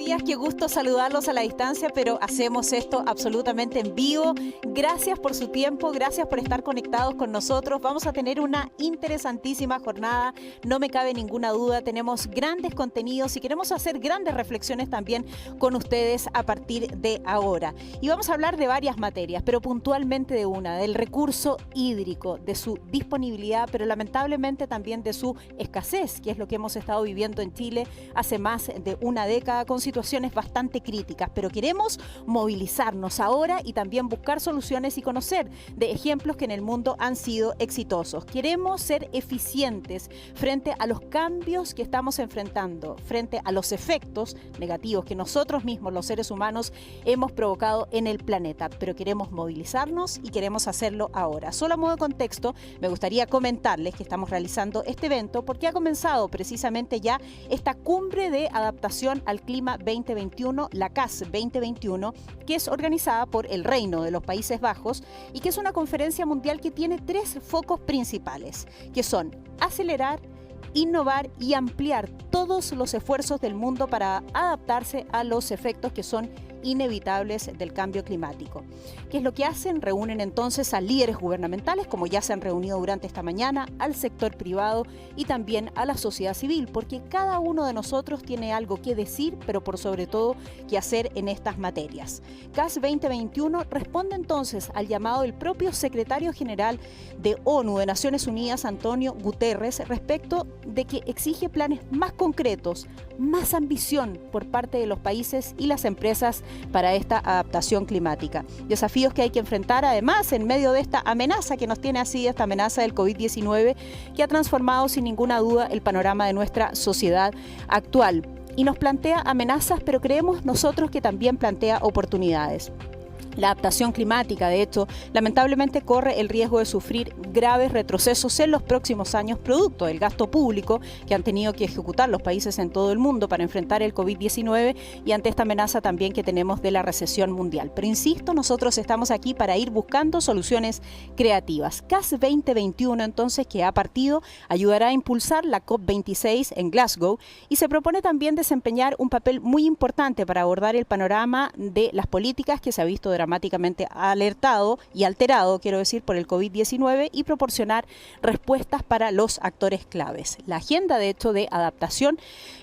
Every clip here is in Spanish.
días, qué gusto saludarlos a la distancia, pero hacemos esto absolutamente en vivo. Gracias por su tiempo, gracias por estar conectados con nosotros. Vamos a tener una interesantísima jornada, no me cabe ninguna duda. Tenemos grandes contenidos y queremos hacer grandes reflexiones también con ustedes a partir de ahora. Y vamos a hablar de varias materias, pero puntualmente de una, del recurso hídrico, de su disponibilidad, pero lamentablemente también de su escasez, que es lo que hemos estado viviendo en Chile hace más de una década con situaciones bastante críticas, pero queremos movilizarnos ahora y también buscar soluciones y conocer de ejemplos que en el mundo han sido exitosos. Queremos ser eficientes frente a los cambios que estamos enfrentando, frente a los efectos negativos que nosotros mismos, los seres humanos, hemos provocado en el planeta, pero queremos movilizarnos y queremos hacerlo ahora. Solo a modo de contexto, me gustaría comentarles que estamos realizando este evento porque ha comenzado precisamente ya esta cumbre de adaptación al clima 2021, la CAS 2021, que es organizada por el Reino de los Países Bajos y que es una conferencia mundial que tiene tres focos principales, que son acelerar, innovar y ampliar todos los esfuerzos del mundo para adaptarse a los efectos que son inevitables del cambio climático. ¿Qué es lo que hacen? Reúnen entonces a líderes gubernamentales, como ya se han reunido durante esta mañana, al sector privado y también a la sociedad civil, porque cada uno de nosotros tiene algo que decir, pero por sobre todo que hacer en estas materias. CAS 2021 responde entonces al llamado del propio secretario general de ONU, de Naciones Unidas, Antonio Guterres, respecto de que exige planes más concretos, más ambición por parte de los países y las empresas para esta adaptación climática. Desafíos que hay que enfrentar además en medio de esta amenaza que nos tiene así, esta amenaza del COVID-19 que ha transformado sin ninguna duda el panorama de nuestra sociedad actual. Y nos plantea amenazas, pero creemos nosotros que también plantea oportunidades. La adaptación climática, de hecho, lamentablemente corre el riesgo de sufrir graves retrocesos en los próximos años producto del gasto público que han tenido que ejecutar los países en todo el mundo para enfrentar el COVID-19 y ante esta amenaza también que tenemos de la recesión mundial. Pero insisto, nosotros estamos aquí para ir buscando soluciones creativas. CAS 2021, entonces, que ha partido, ayudará a impulsar la COP26 en Glasgow y se propone también desempeñar un papel muy importante para abordar el panorama de las políticas que se ha visto dramáticamente alertado y alterado, quiero decir, por el COVID-19 y proporcionar respuestas para los actores claves. La agenda, de hecho, de adaptación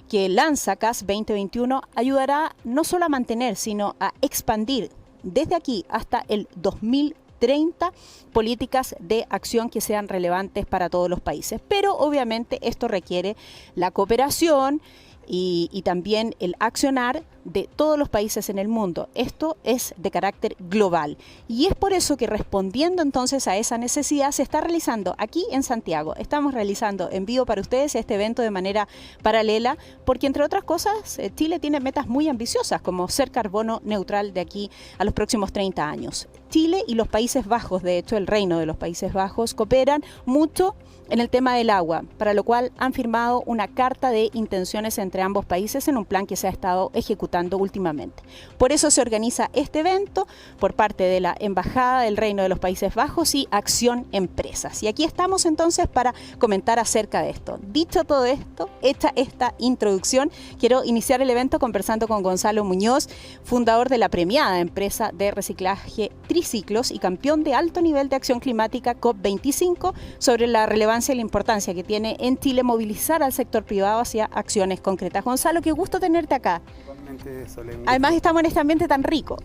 que lanza CAS 2021 ayudará no solo a mantener, sino a expandir desde aquí hasta el 2030 políticas de acción que sean relevantes para todos los países. Pero obviamente esto requiere la cooperación y también el accionar de todos los países en el mundo. Esto es de carácter global y es por eso que respondiendo entonces a esa necesidad se está realizando aquí en Santiago. Estamos realizando en vivo para ustedes este evento de manera paralela porque entre otras cosas Chile tiene metas muy ambiciosas como ser carbono neutral de aquí a los próximos 30 años. Chile y los Países Bajos, de hecho el Reino de los Países Bajos, cooperan mucho en el tema del agua, para lo cual han firmado una carta de intenciones entre ambos países en un plan que se ha estado ejecutando últimamente. Por eso se organiza este evento por parte de la Embajada del Reino de los Países Bajos y Acción Empresas. Y aquí estamos entonces para comentar acerca de esto. Dicho todo esto, hecha esta introducción, quiero iniciar el evento conversando con Gonzalo Muñoz, fundador de la premiada empresa de reciclaje Triciclos y campeón de alto nivel de acción climática COP25, sobre la relevancia y la importancia que tiene en Chile movilizar al sector privado hacia acciones concretas. Gonzalo, qué gusto tenerte acá. Igualmente, Solé, además estamos en este ambiente tan rico.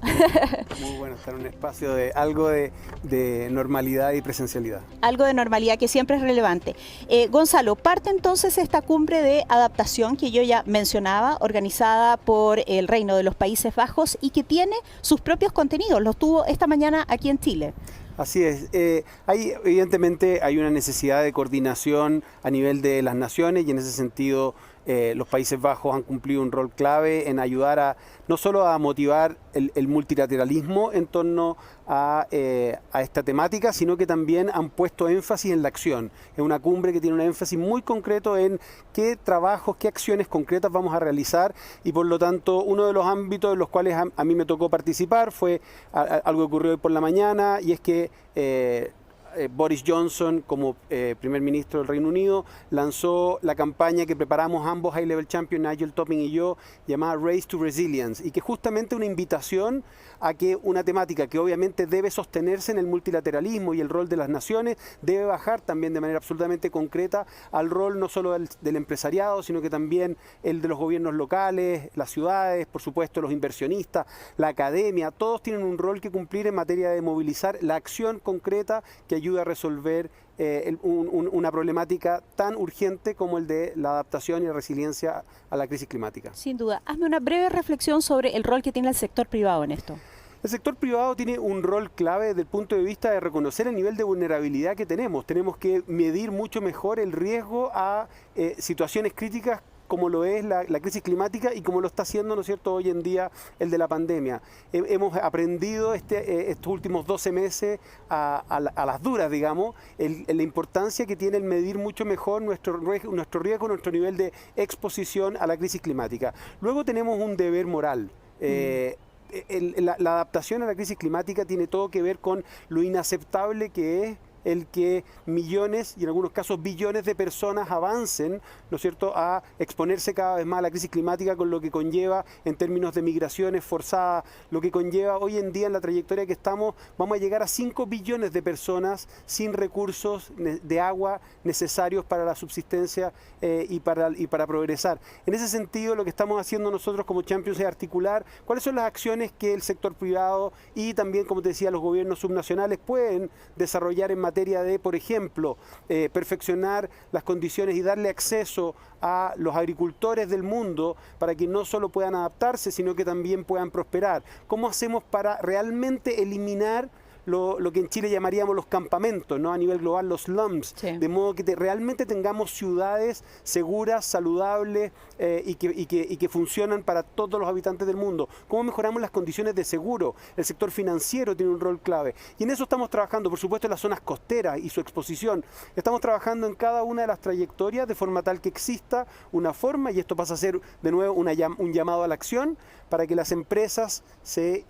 Muy bueno estar en un espacio de algo de normalidad y presencialidad. Algo de normalidad que siempre es relevante. Gonzalo, parte entonces esta cumbre de adaptación que yo ya mencionaba, organizada por el Reino de los Países Bajos y que tiene sus propios contenidos. Los tuvo esta mañana aquí en Chile. Así es, evidentemente hay una necesidad de coordinación a nivel de las naciones y en ese sentido los Países Bajos han cumplido un rol clave en ayudar no solo a motivar el multilateralismo en torno a esta temática, sino que también han puesto énfasis en la acción. Es una cumbre que tiene un énfasis muy concreto en qué trabajos, qué acciones concretas vamos a realizar y por lo tanto uno de los ámbitos en los cuales a mí me tocó participar fue algo que ocurrió hoy por la mañana y es que Boris Johnson, como primer ministro del Reino Unido, lanzó la campaña que preparamos ambos High Level Champions, Nigel Topping y yo, llamada Race to Resilience, y que justamente una invitación a que una temática que obviamente debe sostenerse en el multilateralismo y el rol de las naciones, debe bajar también de manera absolutamente concreta al rol no solo del empresariado, sino que también el de los gobiernos locales, las ciudades, por supuesto los inversionistas, la academia, todos tienen un rol que cumplir en materia de movilizar la acción concreta que ayuda a resolver una problemática tan urgente como el de la adaptación y la resiliencia a la crisis climática. Sin duda. Hazme una breve reflexión sobre el rol que tiene el sector privado en esto. El sector privado tiene un rol clave desde el punto de vista de reconocer el nivel de vulnerabilidad que tenemos. Tenemos que medir mucho mejor el riesgo a situaciones críticas como lo es la crisis climática y como lo está haciendo, ¿no es cierto?, hoy en día el de la pandemia. Hemos aprendido estos últimos 12 meses a las duras, digamos, la importancia que tiene el medir mucho mejor nuestro riesgo, nuestro nivel de exposición a la crisis climática. Luego tenemos un deber moral. La adaptación a la crisis climática tiene todo que ver con lo inaceptable que es el que millones y en algunos casos billones de personas avancen, ¿no es cierto?, a exponerse cada vez más a la crisis climática, con lo que conlleva en términos de migraciones forzadas, lo que conlleva hoy en día en la trayectoria que estamos, vamos a llegar a 5 billones de personas sin recursos de agua necesarios para la subsistencia y para progresar. En ese sentido, lo que estamos haciendo nosotros como Champions es articular cuáles son las acciones que el sector privado y también, como te decía, los gobiernos subnacionales pueden desarrollar en materia de, por ejemplo, perfeccionar las condiciones y darle acceso a los agricultores del mundo para que no solo puedan adaptarse, sino que también puedan prosperar. ¿Cómo hacemos para realmente eliminar lo que en Chile llamaríamos los campamentos, ¿no?, a nivel global los slums, sí, de modo que realmente tengamos ciudades seguras, saludables y que funcionan para todos los habitantes del mundo? ¿Cómo mejoramos las condiciones de seguro? El sector financiero tiene un rol clave y en eso estamos trabajando, por supuesto, en las zonas costeras y su exposición. Estamos trabajando en cada una de las trayectorias de forma tal que exista una forma, y esto pasa a ser de nuevo un llamado a la acción para que las empresas se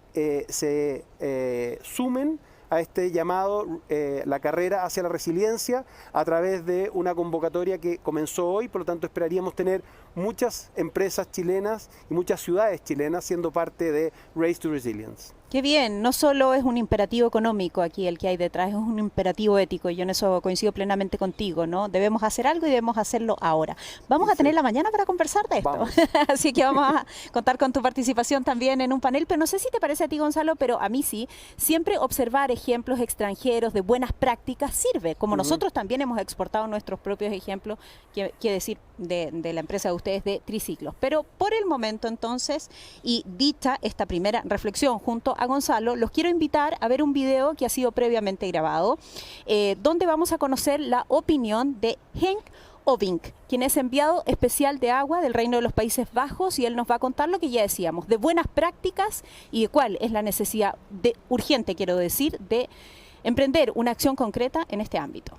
sumen a este llamado, la carrera hacia la resiliencia, a través de una convocatoria que comenzó hoy. Por lo tanto, esperaríamos tener muchas empresas chilenas y muchas ciudades chilenas siendo parte de Race to Resilience. Qué bien, no solo es un imperativo económico aquí el que hay detrás, es un imperativo ético, y yo en eso coincido plenamente contigo, ¿no? Debemos hacer algo y debemos hacerlo ahora. Vamos a tener la mañana para conversar de esto, así que vamos a contar con tu participación también en un panel, pero no sé si te parece a ti, Gonzalo, pero a mí sí. Siempre observar ejemplos extranjeros de buenas prácticas sirve, como nosotros también hemos exportado nuestros propios ejemplos, quiere decir, de la empresa de ustedes de Triciclos. Pero por el momento entonces, y dicha esta primera reflexión junto a Gonzalo, los quiero invitar a ver un video que ha sido previamente grabado, donde vamos a conocer la opinión de Henk Ovink, quien es enviado especial de agua del Reino de los Países Bajos, y él nos va a contar lo que ya decíamos, de buenas prácticas y de cuál es la necesidad urgente, quiero decir, de emprender una acción concreta en este ámbito.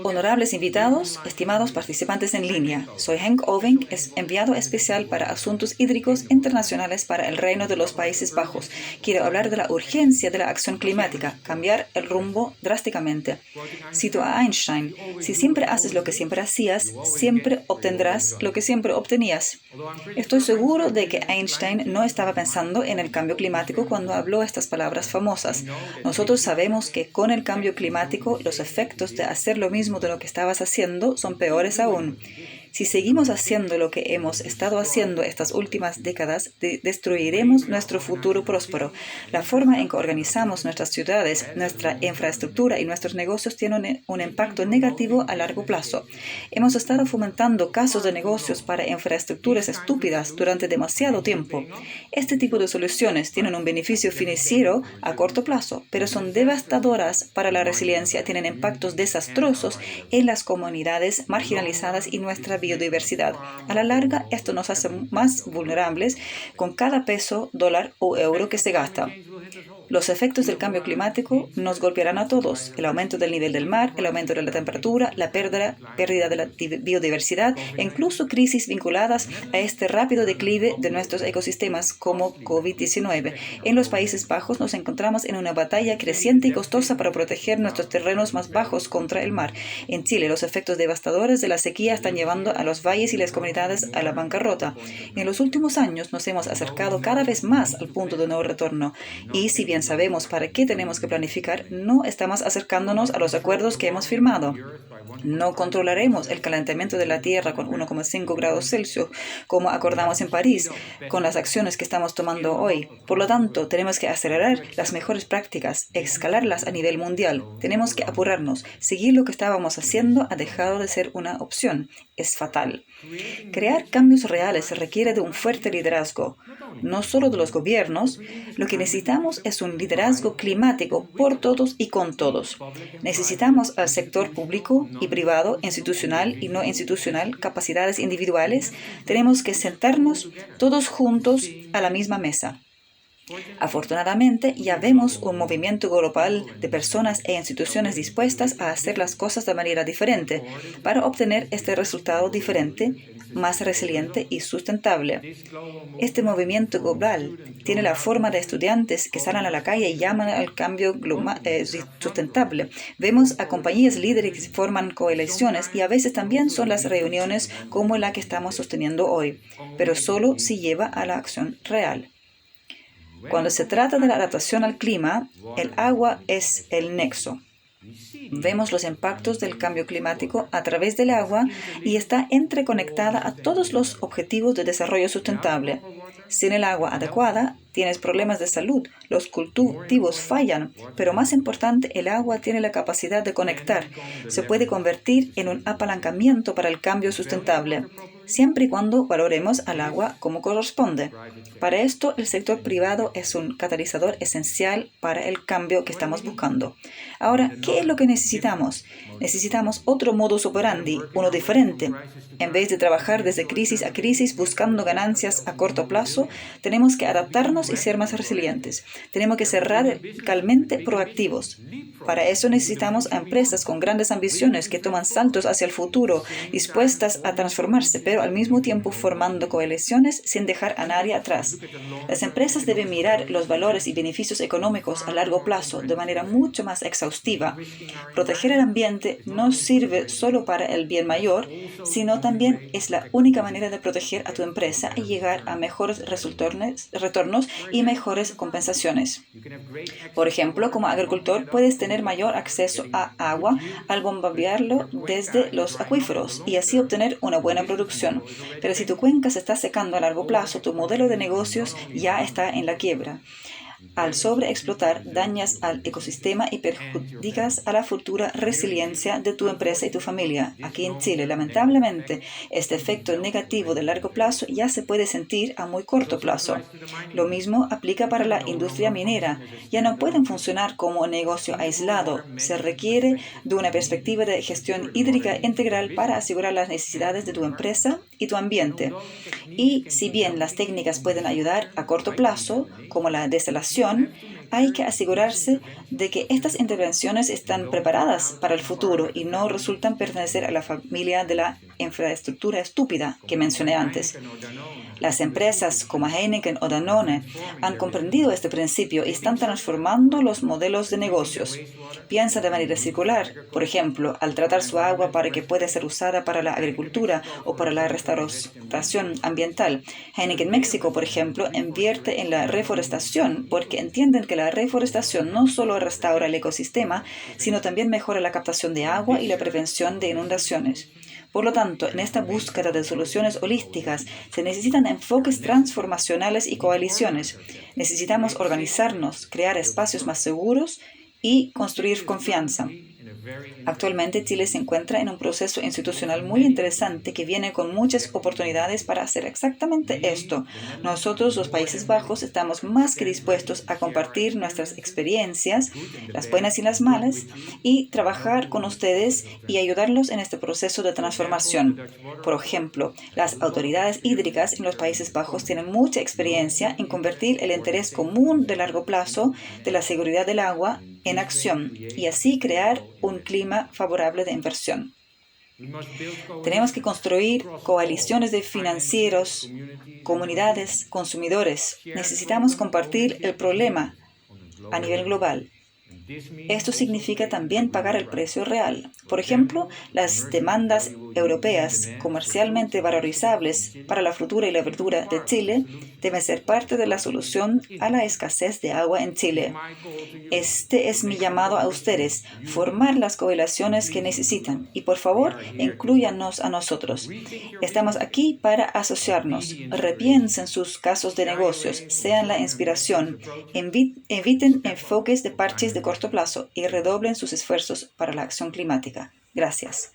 Honorables invitados, estimados participantes en línea, soy Henk Ovink, es enviado especial para asuntos hídricos internacionales para el Reino de los Países Bajos. Quiero hablar de la urgencia de la acción climática, cambiar el rumbo drásticamente. Cito a Einstein: si siempre haces lo que siempre hacías, siempre obtendrás lo que siempre obtenías. Estoy seguro de que Einstein no estaba pensando en el cambio climático cuando habló estas palabras famosas. Nosotros sabemos que con el cambio climático los efectos de hacer lo mismo de lo que estabas haciendo son peores aún. Si seguimos haciendo lo que hemos estado haciendo estas últimas décadas, destruiremos nuestro futuro próspero. La forma en que organizamos nuestras ciudades, nuestra infraestructura y nuestros negocios tiene un impacto negativo a largo plazo. Hemos estado fomentando casos de negocios para infraestructuras estúpidas durante demasiado tiempo. Este tipo de soluciones tienen un beneficio financiero a corto plazo, pero son devastadoras para la resiliencia, tienen impactos desastrosos en las comunidades marginalizadas y nuestra vida biodiversidad. A la larga, esto nos hace más vulnerables con cada peso, dólar o euro que se gasta. Los efectos del cambio climático nos golpearán a todos. El aumento del nivel del mar, el aumento de la temperatura, la pérdida de la biodiversidad e incluso crisis vinculadas a este rápido declive de nuestros ecosistemas como COVID-19. En los Países Bajos nos encontramos en una batalla creciente y costosa para proteger nuestros terrenos más bajos contra el mar. En Chile, los efectos devastadores de la sequía están llevando a los valles y las comunidades a la bancarrota. En los últimos años nos hemos acercado cada vez más al punto de no retorno y si bien sabemos para qué tenemos que planificar, no estamos acercándonos a los acuerdos que hemos firmado. No controlaremos el calentamiento de la Tierra con 1,5 grados Celsius, como acordamos en París, con las acciones que estamos tomando hoy. Por lo tanto, tenemos que acelerar las mejores prácticas, escalarlas a nivel mundial. Tenemos que apurarnos. Seguir lo que estábamos haciendo ha dejado de ser una opción. Es fatal. Crear cambios reales se requiere de un fuerte liderazgo, no solo de los gobiernos. Lo que necesitamos es un liderazgo climático por todos y con todos. Necesitamos al sector público y privado, institucional y no institucional, capacidades individuales. Tenemos que sentarnos todos juntos a la misma mesa. Afortunadamente, ya vemos un movimiento global de personas e instituciones dispuestas a hacer las cosas de manera diferente para obtener este resultado diferente, más resiliente y sustentable. Este movimiento global tiene la forma de estudiantes que salen a la calle y llaman al cambio sustentable. Vemos a compañías líderes que forman coaliciones y a veces también son las reuniones como la que estamos sosteniendo hoy, pero solo si lleva a la acción real. Cuando se trata de la adaptación al clima, el agua es el nexo. Vemos los impactos del cambio climático a través del agua y está entreconectada a todos los objetivos de desarrollo sustentable. Sin el agua adecuada, tienes problemas de salud, los cultivos fallan, pero más importante, el agua tiene la capacidad de conectar. Se puede convertir en un apalancamiento para el cambio sustentable, siempre y cuando valoremos al agua como corresponde. Para esto, el sector privado es un catalizador esencial para el cambio que estamos buscando. Ahora, ¿qué es lo que necesitamos? Necesitamos otro modus operandi, uno diferente. En vez de trabajar desde crisis a crisis buscando ganancias a corto plazo, tenemos que adaptarnos y ser más resilientes. Tenemos que ser radicalmente proactivos. Para eso necesitamos a empresas con grandes ambiciones que toman saltos hacia el futuro, dispuestas a transformarse, pero al mismo tiempo formando coaliciones sin dejar a nadie atrás. Las empresas deben mirar los valores y beneficios económicos a largo plazo de manera mucho más exhaustiva. Proteger el ambiente no sirve solo para el bien mayor, sino también es la única manera de proteger a tu empresa y llegar a mejores retornos y mejores compensaciones. Por ejemplo, como agricultor puedes tener mayor acceso a agua al bombardearlo desde los acuíferos y así obtener una buena producción. Pero si tu cuenca se está secando a largo plazo, tu modelo de negocios ya está en la quiebra. Al sobreexplotar, dañas al ecosistema y perjudicas a la futura resiliencia de tu empresa y tu familia. Aquí en Chile, lamentablemente, este efecto negativo de largo plazo ya se puede sentir a muy corto plazo. Lo mismo aplica para la industria minera. Ya no pueden funcionar como un negocio aislado. Se requiere de una perspectiva de gestión hídrica integral para asegurar las necesidades de tu empresa y tu ambiente. Y si bien las técnicas pueden ayudar a corto plazo, como la desalación, hay que asegurarse de que estas intervenciones están preparadas para el futuro y no resultan pertenecer a la familia de la infraestructura estúpida que mencioné antes. Las empresas como Heineken o Danone han comprendido este principio y están transformando los modelos de negocios. Piensa de manera circular, por ejemplo, al tratar su agua para que pueda ser usada para la agricultura o para la restauración ambiental. Heineken México, por ejemplo, invierte en la reforestación porque entienden que la reforestación no solo restaura el ecosistema, sino también mejora la captación de agua y la prevención de inundaciones. Por lo tanto, en esta búsqueda de soluciones holísticas se necesitan enfoques transformacionales y coaliciones. Necesitamos organizarnos, crear espacios más seguros y construir confianza. Actualmente Chile se encuentra en un proceso institucional muy interesante que viene con muchas oportunidades para hacer exactamente esto. Nosotros, los Países Bajos, estamos más que dispuestos a compartir nuestras experiencias, las buenas y las malas, y trabajar con ustedes y ayudarlos en este proceso de transformación. Por ejemplo, las autoridades hídricas en los Países Bajos tienen mucha experiencia en convertir el interés común de largo plazo de la seguridad del agua en acción y así crear un clima favorable de inversión. Tenemos que construir coaliciones de financieros, comunidades, consumidores. Necesitamos compartir el problema a nivel global. Esto significa también pagar el precio real. Por ejemplo, las demandas europeas comercialmente valorizables para la fruta y la verdura de Chile deben ser parte de la solución a la escasez de agua en Chile. Este es mi llamado a ustedes, formar las coaliciones que necesitan y por favor, inclúyanos a nosotros. Estamos aquí para asociarnos. Repiensen sus casos de negocios, sean la inspiración, eviten enfoques de parches de corto plazo y redoblen sus esfuerzos para la acción climática. Gracias.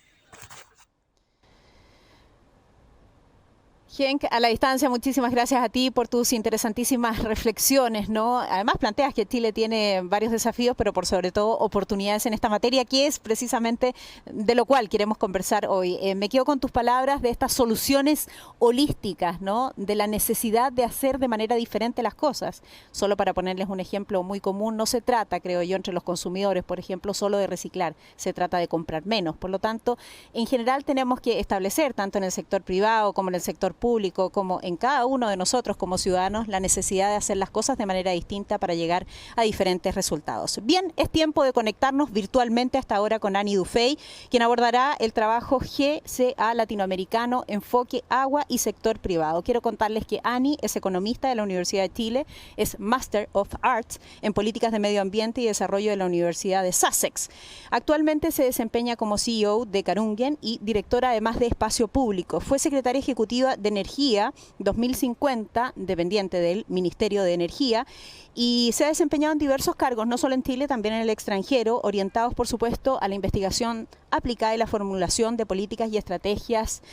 Henk, a la distancia, muchísimas gracias a ti por tus interesantísimas reflexiones, ¿no? Además planteas que Chile tiene varios desafíos, pero por sobre todo oportunidades en esta materia, que es precisamente de lo cual queremos conversar hoy. Me quedo con tus palabras de estas soluciones holísticas, ¿no? De la necesidad de hacer de manera diferente las cosas. Solo para ponerles un ejemplo muy común, no se trata, creo yo, entre los consumidores, por ejemplo, solo de reciclar, se trata de comprar menos. Por lo tanto, en general tenemos que establecer, tanto en el sector privado como en el sector público, como en cada uno de nosotros como ciudadanos, la necesidad de hacer las cosas de manera distinta para llegar a diferentes resultados. Bien, es tiempo de conectarnos virtualmente hasta ahora con Annie Dufey, quien abordará el trabajo GCA Latinoamericano, Enfoque Agua y Sector Privado. Quiero contarles que Annie es economista de la Universidad de Chile, es Master of Arts en Políticas de Medio Ambiente y Desarrollo de la Universidad de Sussex. Actualmente se desempeña como CEO de Carungen y directora además de Espacio Público. Fue secretaria ejecutiva de Energía 2050, dependiente del Ministerio de Energía, y se ha desempeñado en diversos cargos, no solo en Chile, también en el extranjero, orientados, por supuesto, a la investigación aplicada y la formulación de políticas y estrategias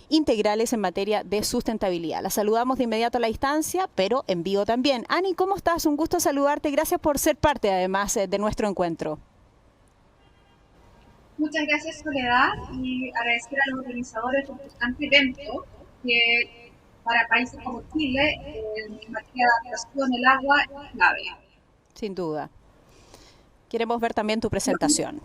integrales en materia de sustentabilidad. La saludamos de inmediato a la distancia, pero en vivo también. Ani, ¿cómo estás? Un gusto saludarte. Gracias por ser parte, además, de nuestro encuentro. Muchas gracias, Soledad, y agradecer a los organizadores por este evento, que para países como Chile, en materia de adaptación el agua es clave. Sin duda. Queremos ver también tu presentación.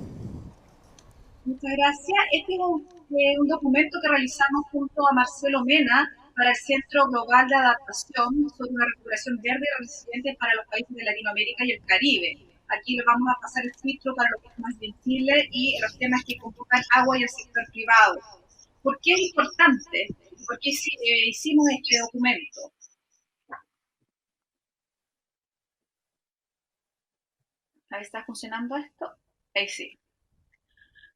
Muchas gracias. Este es un documento que realizamos junto a Marcelo Mena para el Centro Global de Adaptación sobre una recuperación verde y resiliente para los países de Latinoamérica y el Caribe. Aquí le vamos a pasar el filtro para los temas de Chile y los temas que convocan agua y el sector privado. ¿Por qué es importante? ¿Por qué hicimos este documento? ¿Ahí está funcionando esto? Ahí sí.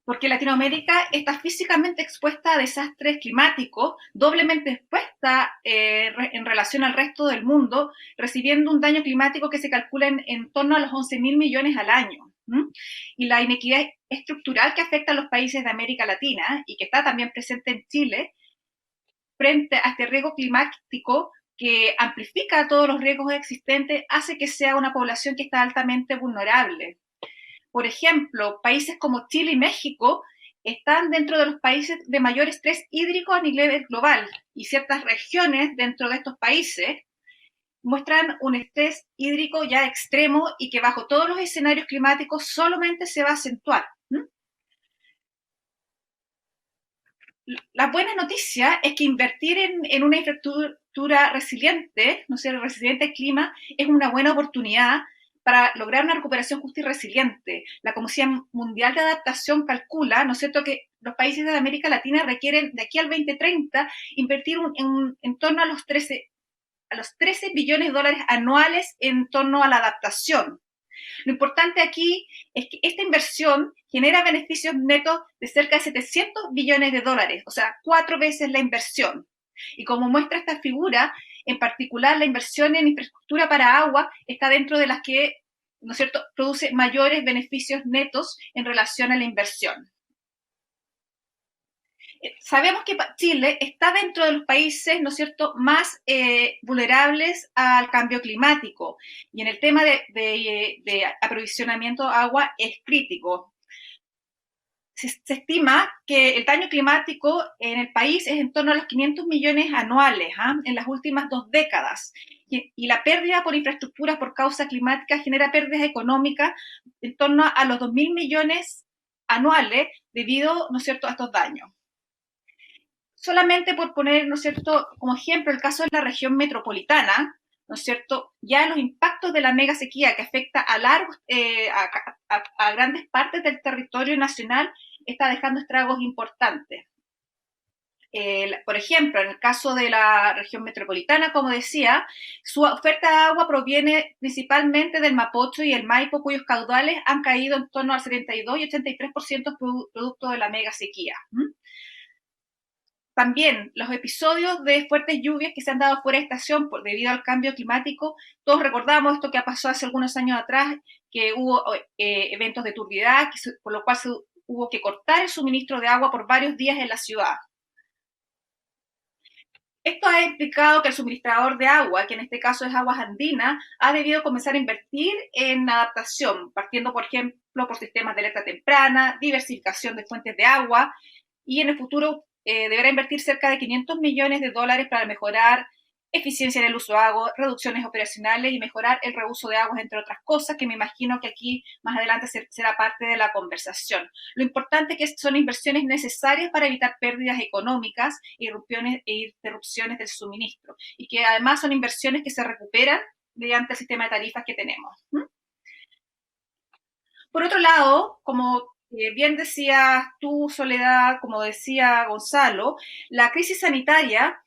Porque Latinoamérica está físicamente expuesta a desastres climáticos, doblemente expuesta en relación al resto del mundo, recibiendo un daño climático que se calcula en torno a los 11.000 millones al año. Y la inequidad estructural que afecta a los países de América Latina y que está también presente en Chile, frente a este riesgo climático que amplifica todos los riesgos existentes, hace que sea una población que está altamente vulnerable. Por ejemplo, países como Chile y México están dentro de los países de mayor estrés hídrico a nivel global, y ciertas regiones dentro de estos países muestran un estrés hídrico ya extremo y que bajo todos los escenarios climáticos solamente se va a acentuar. La buena noticia es que invertir en una infraestructura resiliente, no sé, resiliente al clima, es una buena oportunidad para lograr una recuperación justa y resiliente. La Comisión Mundial de Adaptación calcula, ¿no es cierto?, que los países de América Latina requieren de aquí al 2030 invertir en torno a los 13 billones de dólares anuales en torno a la adaptación. Lo importante aquí es que esta inversión genera beneficios netos de cerca de 700 billones de dólares, o sea, 4 veces la inversión. Y como muestra esta figura, en particular la inversión en infraestructura para agua está dentro de las que ¿no es cierto?, produce mayores beneficios netos en relación a la inversión. Sabemos que Chile está dentro de los países, ¿no es cierto?, más vulnerables al cambio climático, y en el tema de aprovisionamiento de agua es crítico. Se estima que el daño climático en el país es en torno a los 500 millones anuales en las últimas 2 décadas. Y la pérdida por infraestructuras por causa climática genera pérdidas económicas en torno a los 2.000 millones anuales debido, ¿no es cierto?, a estos daños. Solamente por poner, ¿no es cierto?, como ejemplo el caso de la región metropolitana, ¿no es cierto?, ya los impactos de la mega sequía que afecta a grandes partes del territorio nacional está dejando estragos importantes. Por ejemplo, en el caso de la región metropolitana, como decía, su oferta de agua proviene principalmente del Mapocho y el Maipo, cuyos caudales han caído en torno al 72 y 83% producto de la mega sequía. También los episodios de fuertes lluvias que se han dado fuera de estación debido al cambio climático. Todos recordamos esto que pasó hace algunos años atrás, que hubo eventos de turbidez, por lo cual se hubo que cortar el suministro de agua por varios días en la ciudad. Esto ha implicado que el suministrador de agua, que en este caso es Aguas Andinas, ha debido comenzar a invertir en adaptación, partiendo, por ejemplo, por sistemas de alerta temprana, diversificación de fuentes de agua, y en el futuro deberá invertir cerca de $500 millones para mejorar eficiencia en el uso de agua, reducciones operacionales y mejorar el reuso de aguas, entre otras cosas, que me imagino que aquí más adelante será parte de la conversación. Lo importante es que son inversiones necesarias para evitar pérdidas económicas e interrupciones del suministro, y que además son inversiones que se recuperan mediante el sistema de tarifas que tenemos. Por otro lado, como bien decías tú, Soledad, como decía Gonzalo, la crisis sanitaria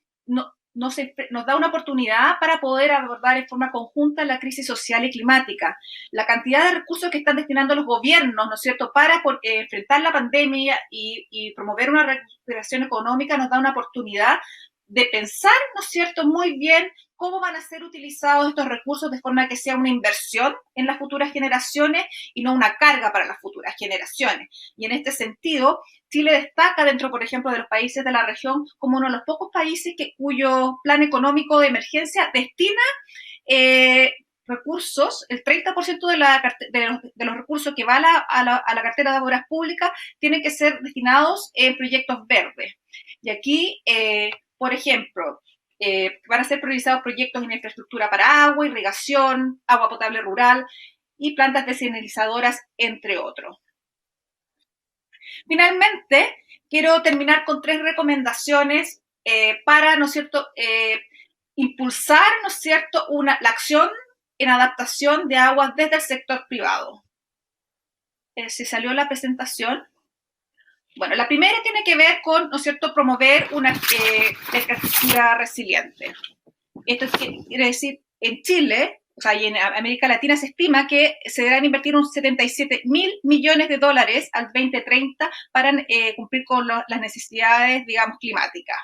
nos da una oportunidad para poder abordar en forma conjunta la crisis social y climática. La cantidad de recursos que están destinando los gobiernos, ¿no es cierto?, para enfrentar la pandemia y promover una recuperación económica nos da una oportunidad de pensar, ¿no es cierto?, muy bien cómo van a ser utilizados estos recursos de forma que sea una inversión en las futuras generaciones y no una carga para las futuras generaciones. Y en este sentido, Chile destaca dentro, por ejemplo, de los países de la región como uno de los pocos países cuyo plan económico de emergencia destina recursos, el 30% de los recursos que va a la cartera de obras públicas tienen que ser destinados en proyectos verdes. Y aquí, por ejemplo, van a ser priorizados proyectos en infraestructura para agua, irrigación, agua potable rural y plantas desalinizadoras, entre otros. Finalmente, quiero terminar con 3 recomendaciones para, ¿no es cierto?, impulsar, ¿no es cierto?, la acción en adaptación de aguas desde el sector privado. ¿Se salió la presentación? Bueno, la primera tiene que ver con, ¿no es cierto?, promover una infraestructura resiliente. Esto quiere decir, en Chile, o sea, y en América Latina se estima que se deberán invertir unos $77.000 millones al 2030 para cumplir con las necesidades, digamos, climáticas.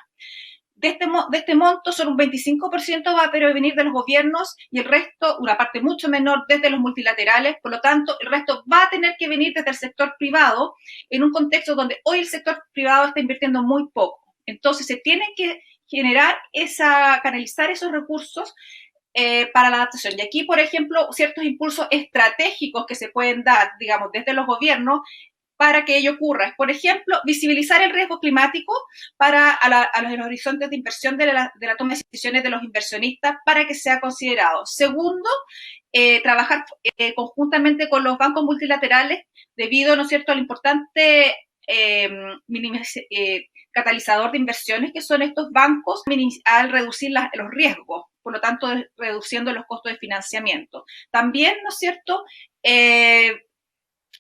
De este monto, solo un 25% va a venir de los gobiernos y el resto, una parte mucho menor, desde los multilaterales. Por lo tanto, el resto va a tener que venir desde el sector privado en un contexto donde hoy el sector privado está invirtiendo muy poco. Entonces, se tienen que canalizar esos recursos para la adaptación. Y aquí, por ejemplo, ciertos impulsos estratégicos que se pueden dar, digamos, desde los gobiernos para que ello ocurra. Por ejemplo, visibilizar el riesgo climático a los horizontes de inversión de la toma de decisiones de los inversionistas para que sea considerado. Segundo, trabajar conjuntamente con los bancos multilaterales debido, ¿no es cierto?, al importante catalizador de inversiones que son estos bancos al reducir los riesgos, por lo tanto, reduciendo los costos de financiamiento. También, ¿no es cierto?,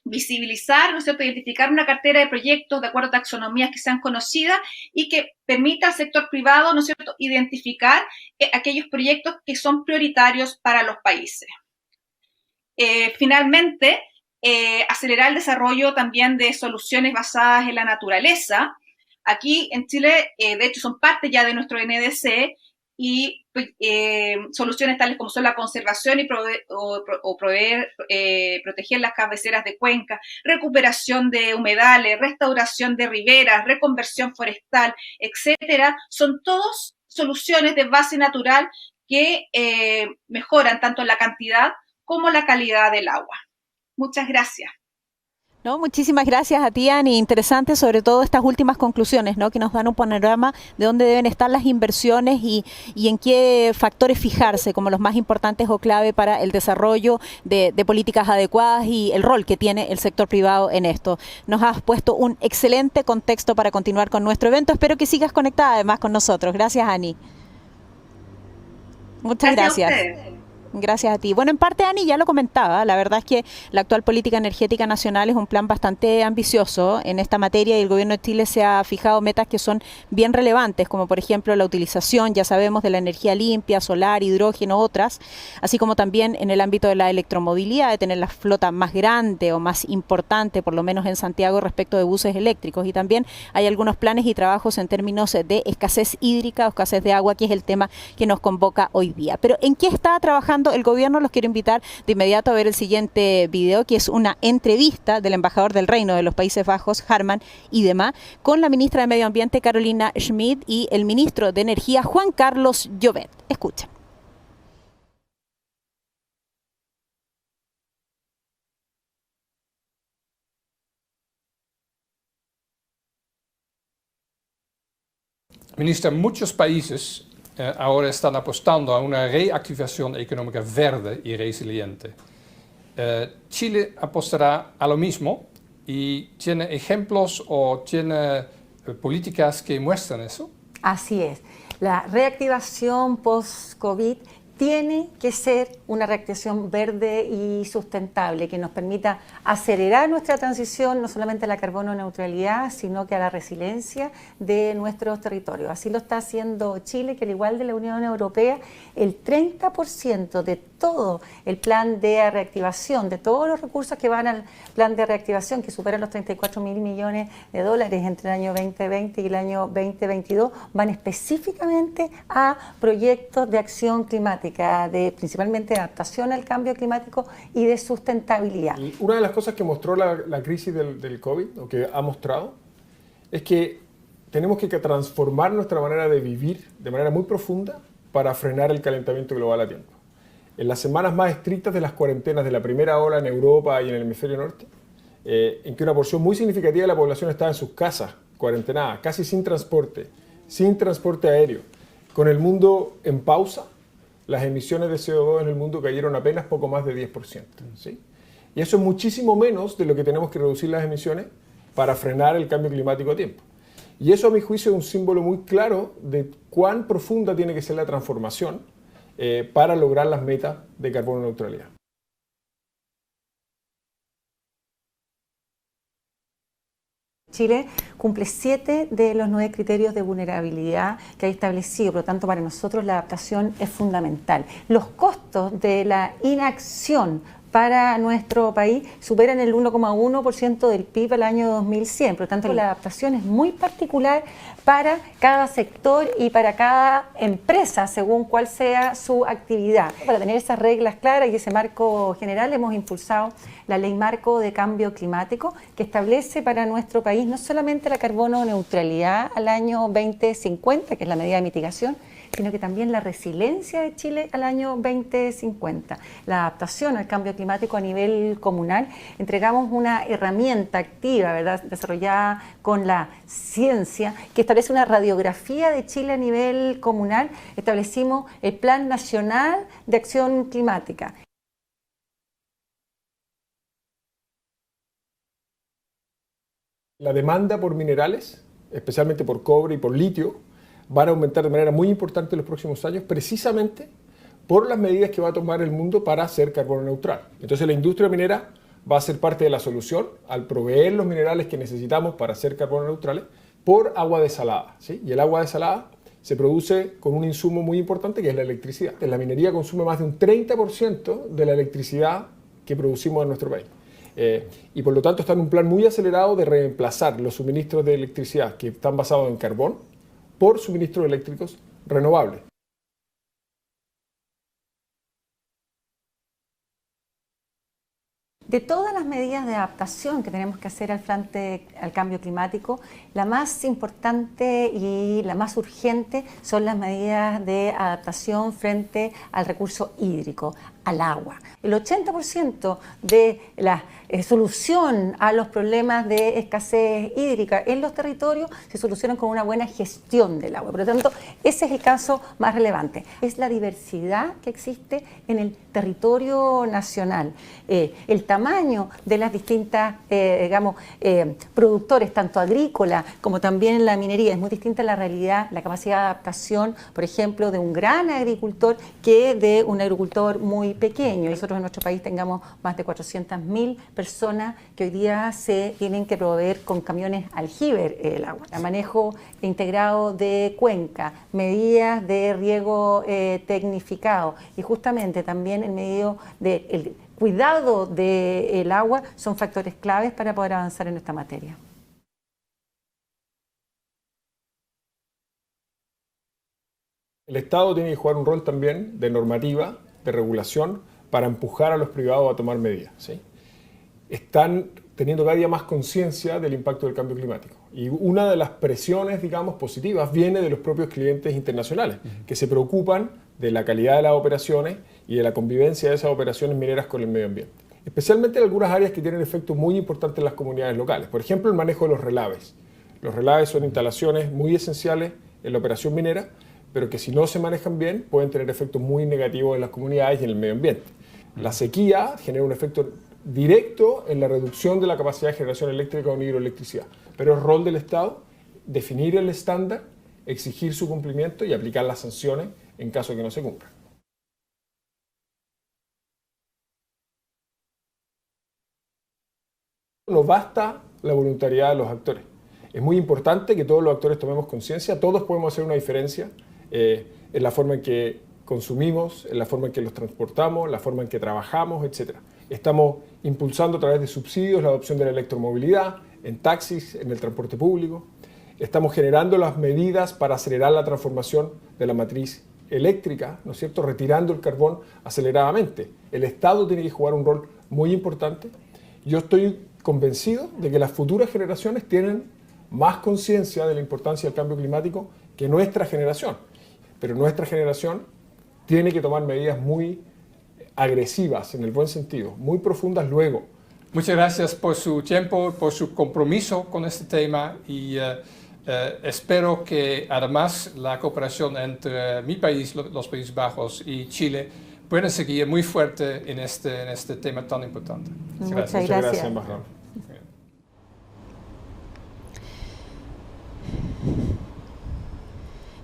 visibilizar, ¿no es cierto?, identificar una cartera de proyectos de acuerdo a taxonomías que sean conocidas y que permita al sector privado, ¿no es cierto?, identificar aquellos proyectos que son prioritarios para los países. Finalmente, acelerar el desarrollo también de soluciones basadas en la naturaleza. Aquí en Chile, de hecho, son parte ya de nuestro NDC y soluciones tales como son la conservación y proteger las cabeceras de cuenca, recuperación de humedales, restauración de riberas, reconversión forestal, etcétera, son todos soluciones de base natural que mejoran tanto la cantidad como la calidad del agua. Muchas gracias. No, muchísimas gracias a ti, Ani. Interesante sobre todo estas últimas conclusiones, ¿no? Que nos dan un panorama de dónde deben estar las inversiones y en qué factores fijarse como los más importantes o clave para el desarrollo de políticas adecuadas y el rol que tiene el sector privado en esto. Nos has puesto un excelente contexto para continuar con nuestro evento. Espero que sigas conectada además con nosotros. Gracias, Ani. Muchas gracias. Gracias a ti. Bueno, en parte, Ani, ya lo comentaba, la verdad es que la actual política energética nacional es un plan bastante ambicioso en esta materia y el gobierno de Chile se ha fijado metas que son bien relevantes, como por ejemplo la utilización, ya sabemos, de la energía limpia, solar, hidrógeno, otras, así como también en el ámbito de la electromovilidad, de tener la flota más grande o más importante, por lo menos en Santiago, respecto de buses eléctricos. Y también hay algunos planes y trabajos en términos de escasez hídrica o escasez de agua, que es el tema que nos convoca hoy día. Pero ¿en qué está trabajando el gobierno? Los quiero invitar de inmediato a ver el siguiente video, que es una entrevista del embajador del Reino de los Países Bajos, Harman Idema, con la ministra de Medio Ambiente, Carolina Schmid, y el ministro de Energía, Juan Carlos Llobet. Escuchen. Minister, muchos países ahora están apostando a una reactivación económica verde y resiliente. Chile apostará a lo mismo y tiene ejemplos o tiene políticas que muestran eso. Así es. La reactivación post-COVID tiene que ser una reactivación verde y sustentable que nos permita acelerar nuestra transición no solamente a la carbono neutralidad, sino que a la resiliencia de nuestros territorios. Así lo está haciendo Chile, que al igual de la Unión Europea, el 30% de todo el plan de reactivación, de todos los recursos que van al plan de reactivación, que superan los 34.000 millones de dólares entre el año 2020 y el año 2022, van específicamente a proyectos de acción climática, principalmente de adaptación al cambio climático y de sustentabilidad. Y una de las cosas que mostró la crisis del COVID, o que ha mostrado, es que tenemos que transformar nuestra manera de vivir de manera muy profunda para frenar el calentamiento global a tiempo. En las semanas más estrictas de las cuarentenas de la primera ola en Europa y en el hemisferio norte, en que una porción muy significativa de la población estaba en sus casas, cuarentenada, casi sin transporte aéreo, con el mundo en pausa, las emisiones de CO2 en el mundo cayeron apenas poco más de 10%. ¿Sí? Y eso es muchísimo menos de lo que tenemos que reducir las emisiones para frenar el cambio climático a tiempo. Y eso, a mi juicio, es un símbolo muy claro de cuán profunda tiene que ser la transformación para lograr las metas de carbono neutralidad. Chile cumple 7 de los 9 criterios de vulnerabilidad que hay establecido, por lo tanto para nosotros la adaptación es fundamental. Los costos de la inacción para nuestro país superan el 1,1% del PIB al año 2100, por lo tanto la adaptación es muy particular para cada sector y para cada empresa según cuál sea su actividad. Para tener esas reglas claras y ese marco general hemos impulsado la Ley Marco de Cambio Climático, que establece para nuestro país no solamente la carbono neutralidad al año 2050, que es la medida de mitigación, sino que también la resiliencia de Chile al año 2050. La adaptación al cambio climático a nivel comunal. Entregamos una herramienta activa, ¿verdad?, desarrollada con la ciencia, que establece una radiografía de Chile a nivel comunal. Establecimos el Plan Nacional de Acción Climática. La demanda por minerales, especialmente por cobre y por litio, van a aumentar de manera muy importante en los próximos años, precisamente por las medidas que va a tomar el mundo para ser carbono neutral. Entonces la industria minera va a ser parte de la solución al proveer los minerales que necesitamos para ser carbono neutrales por agua desalada, ¿sí? Y el agua desalada se produce con un insumo muy importante que es la electricidad. La minería consume más de un 30% de la electricidad que producimos en nuestro país. Y por lo tanto está en un plan muy acelerado de reemplazar los suministros de electricidad que están basados en carbón por suministros eléctricos renovables. De todas las medidas de adaptación que tenemos que hacer al frente al cambio climático, la más importante y la más urgente son las medidas de adaptación frente al recurso hídrico, al agua. El 80% de la solución a los problemas de escasez hídrica en los territorios se solucionan con una buena gestión del agua. Por lo tanto, ese es el caso más relevante. Es la diversidad que existe en el territorio nacional. El tamaño de las distintas, productores, tanto agrícola como también en la minería, es muy distinta la realidad, la capacidad de adaptación, por ejemplo, de un gran agricultor que de un agricultor muy pequeño. Nosotros en nuestro país tengamos más de 400.000 personas que hoy día se tienen que proveer con camiones aljibe el agua. El manejo integrado de cuenca, medidas de riego tecnificado y justamente también en medio del cuidado del agua son factores claves para poder avanzar en esta materia. El Estado tiene que jugar un rol también de normativa, de regulación, para empujar a los privados a tomar medidas, ¿sí? Están teniendo cada día más conciencia del impacto del cambio climático. Y una de las presiones, digamos, positivas viene de los propios clientes internacionales, que se preocupan de la calidad de las operaciones y de la convivencia de esas operaciones mineras con el medio ambiente. Especialmente en algunas áreas que tienen efectos muy importantes en las comunidades locales. Por ejemplo, el manejo de los relaves. Los relaves son instalaciones muy esenciales en la operación minera, pero que si no se manejan bien pueden tener efectos muy negativos en las comunidades y en el medio ambiente. La sequía genera un efecto directo en la reducción de la capacidad de generación eléctrica con hidroelectricidad, pero es rol del Estado definir el estándar, exigir su cumplimiento y aplicar las sanciones en caso de que no se cumpla. No basta la voluntariedad de los actores. Es muy importante que todos los actores tomemos conciencia, todos podemos hacer una diferencia en la forma en que consumimos, en la forma en que los transportamos, la forma en que trabajamos, etc. Estamos impulsando a través de subsidios la adopción de la electromovilidad, en taxis, en el transporte público. Estamos generando las medidas para acelerar la transformación de la matriz eléctrica, ¿no es cierto?, retirando el carbón aceleradamente. El Estado tiene que jugar un rol muy importante. Yo estoy convencido de que las futuras generaciones tienen más conciencia de la importancia del cambio climático que nuestra generación. Pero nuestra generación tiene que tomar medidas muy agresivas, en el buen sentido, muy profundas luego. Muchas gracias por su tiempo, por su compromiso con este tema y espero que además la cooperación entre mi país, los Países Bajos y Chile pueda seguir muy fuerte en este tema tan importante. Muchas gracias, embajador.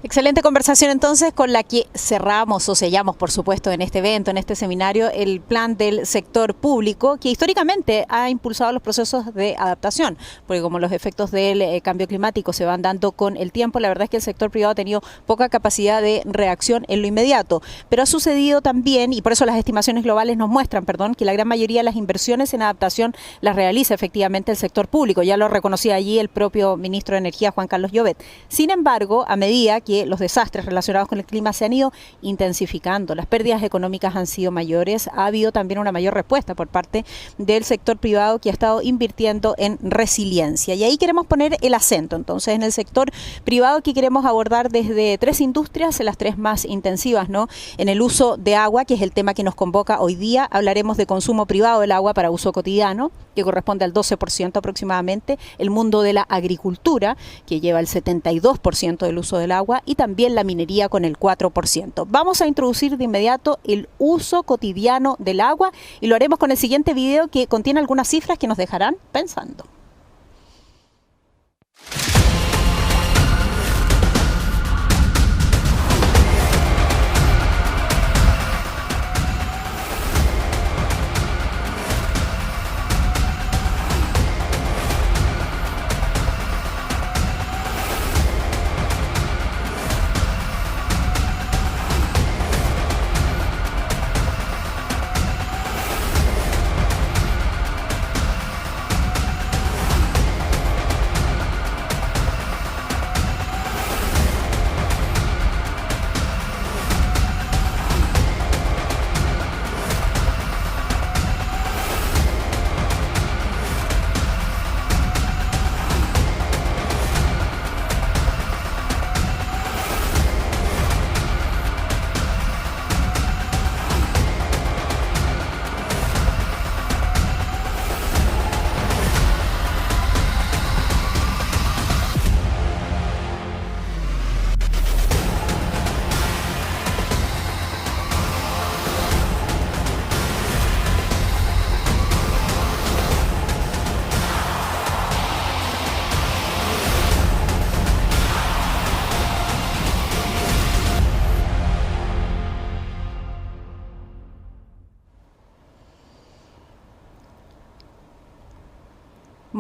Excelente conversación entonces con la que cerramos o sellamos, por supuesto, en este evento, en este seminario, el plan del sector público que históricamente ha impulsado los procesos de adaptación, porque como los efectos del cambio climático se van dando con el tiempo, la verdad es que el sector privado ha tenido poca capacidad de reacción en lo inmediato, pero ha sucedido también, y por eso las estimaciones globales nos muestran, que la gran mayoría de las inversiones en adaptación las realiza efectivamente el sector público, ya lo reconocía allí el propio ministro de Energía, Juan Carlos Llobet. Sin embargo, a medida que los desastres relacionados con el clima se han ido intensificando, las pérdidas económicas han sido mayores, ha habido también una mayor respuesta por parte del sector privado que ha estado invirtiendo en resiliencia. Y ahí queremos poner el acento, entonces, en el sector privado que queremos abordar desde tres industrias, las tres más intensivas, ¿no? En el uso de agua, que es el tema que nos convoca hoy día, hablaremos de consumo privado del agua para uso cotidiano, que corresponde al 12% aproximadamente, el mundo de la agricultura, que lleva el 72% del uso del agua, y también la minería con el 4%. Vamos a introducir de inmediato el uso cotidiano del agua y lo haremos con el siguiente video que contiene algunas cifras que nos dejarán pensando.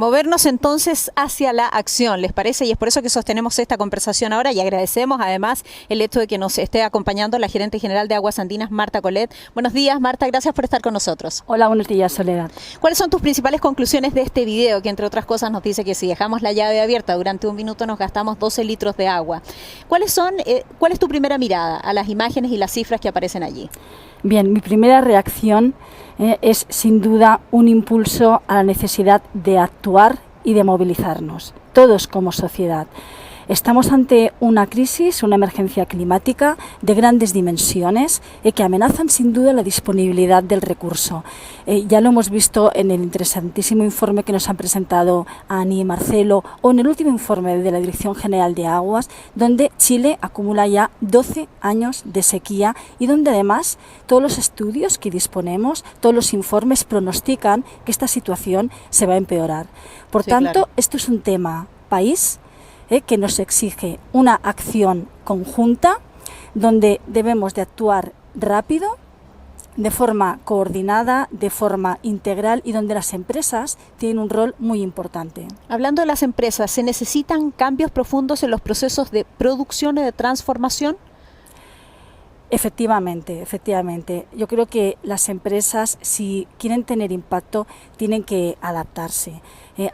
movernos entonces hacia la acción, ¿les parece? Y es por eso que sostenemos esta conversación ahora y agradecemos además el hecho de que nos esté acompañando la gerente general de Aguas Andinas, Marta Colet. Buenos días, Marta, gracias por estar con nosotros. Hola, buenos días, Soledad. ¿Cuáles son tus principales conclusiones de este video que, entre otras cosas, nos dice que si dejamos la llave abierta durante un minuto nos gastamos 12 litros de agua? ¿Cuál es tu primera mirada a las imágenes y las cifras que aparecen allí? Bien, mi primera reacción es sin duda un impulso a la necesidad de actuar y de movilizarnos, todos como sociedad. Estamos ante una crisis, una emergencia climática de grandes dimensiones que amenazan sin duda la disponibilidad del recurso. Ya lo hemos visto en el interesantísimo informe que nos han presentado Ani y Marcelo o en el último informe de la Dirección General de Aguas, donde Chile acumula ya 12 años de sequía y donde además todos los estudios que disponemos, todos los informes pronostican que esta situación se va a empeorar. Por tanto, claro, esto es un tema país que nos exige una acción conjunta donde debemos de actuar rápido, de forma coordinada, de forma integral y donde las empresas tienen un rol muy importante. Hablando de las empresas, ¿se necesitan cambios profundos en los procesos de producción y de transformación? Efectivamente, efectivamente. Yo creo que las empresas, si quieren tener impacto, tienen que adaptarse.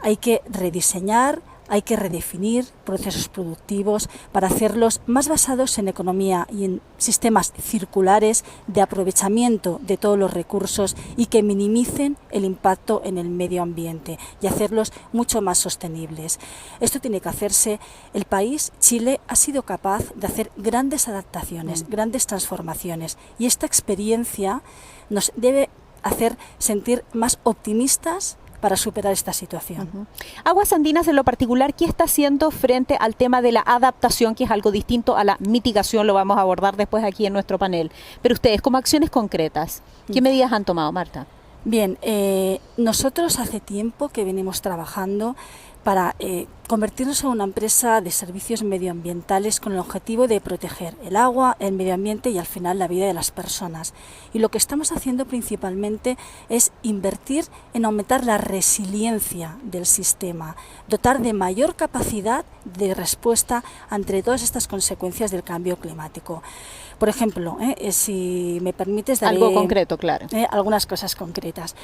Hay que rediseñar, hay que redefinir procesos productivos para hacerlos más basados en economía y en sistemas circulares de aprovechamiento de todos los recursos y que minimicen el impacto en el medio ambiente y hacerlos mucho más sostenibles. Esto tiene que hacerse. El país, Chile, ha sido capaz de hacer grandes adaptaciones, grandes transformaciones y esta experiencia nos debe hacer sentir más optimistas para superar esta situación. Aguas Andinas en lo particular, ¿qué está haciendo frente al tema de la adaptación, que es algo distinto a la mitigación? Lo vamos a abordar después aquí en nuestro panel. Pero ustedes, como acciones concretas, ¿qué medidas han tomado, Marta? Bien, nosotros hace tiempo que venimos trabajando para convertirnos en una empresa de servicios medioambientales con el objetivo de proteger el agua, el medio ambiente y al final la vida de las personas. Y lo que estamos haciendo principalmente es invertir en aumentar la resiliencia del sistema, dotar de mayor capacidad de respuesta ante todas estas consecuencias del cambio climático. Por ejemplo, si me permites daré algo concreto, claro. Algunas cosas concretas.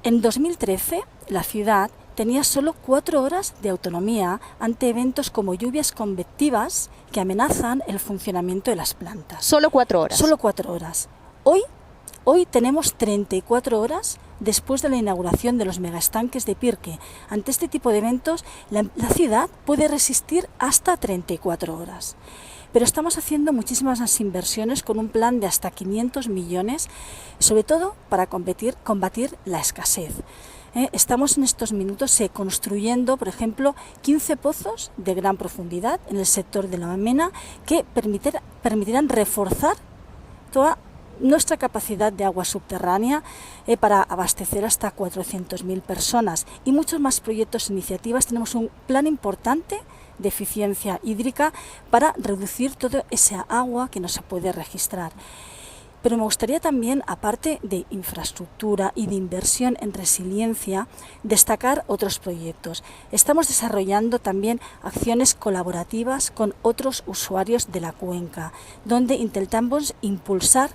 En 2013, la ciudad tenía solo 4 horas de autonomía ante eventos como lluvias convectivas que amenazan el funcionamiento de las plantas. ¿Solo 4 horas? Solo 4 horas. Hoy tenemos 34 horas después de la inauguración de los megaestanques de Pirque. Ante este tipo de eventos, la ciudad puede resistir hasta 34 horas. Pero estamos haciendo muchísimas más inversiones con un plan de hasta 500 millones, sobre todo para combatir la escasez. Estamos en estos minutos construyendo, por ejemplo, 15 pozos de gran profundidad en el sector de la Mena que permitirán reforzar toda nuestra capacidad de agua subterránea para abastecer hasta 400.000 personas y muchos más proyectos e iniciativas. Tenemos un plan importante de eficiencia hídrica para reducir toda esa agua que no se puede registrar. Pero me gustaría también, aparte de infraestructura y de inversión en resiliencia, destacar otros proyectos. Estamos desarrollando también acciones colaborativas con otros usuarios de la cuenca, donde intentamos impulsar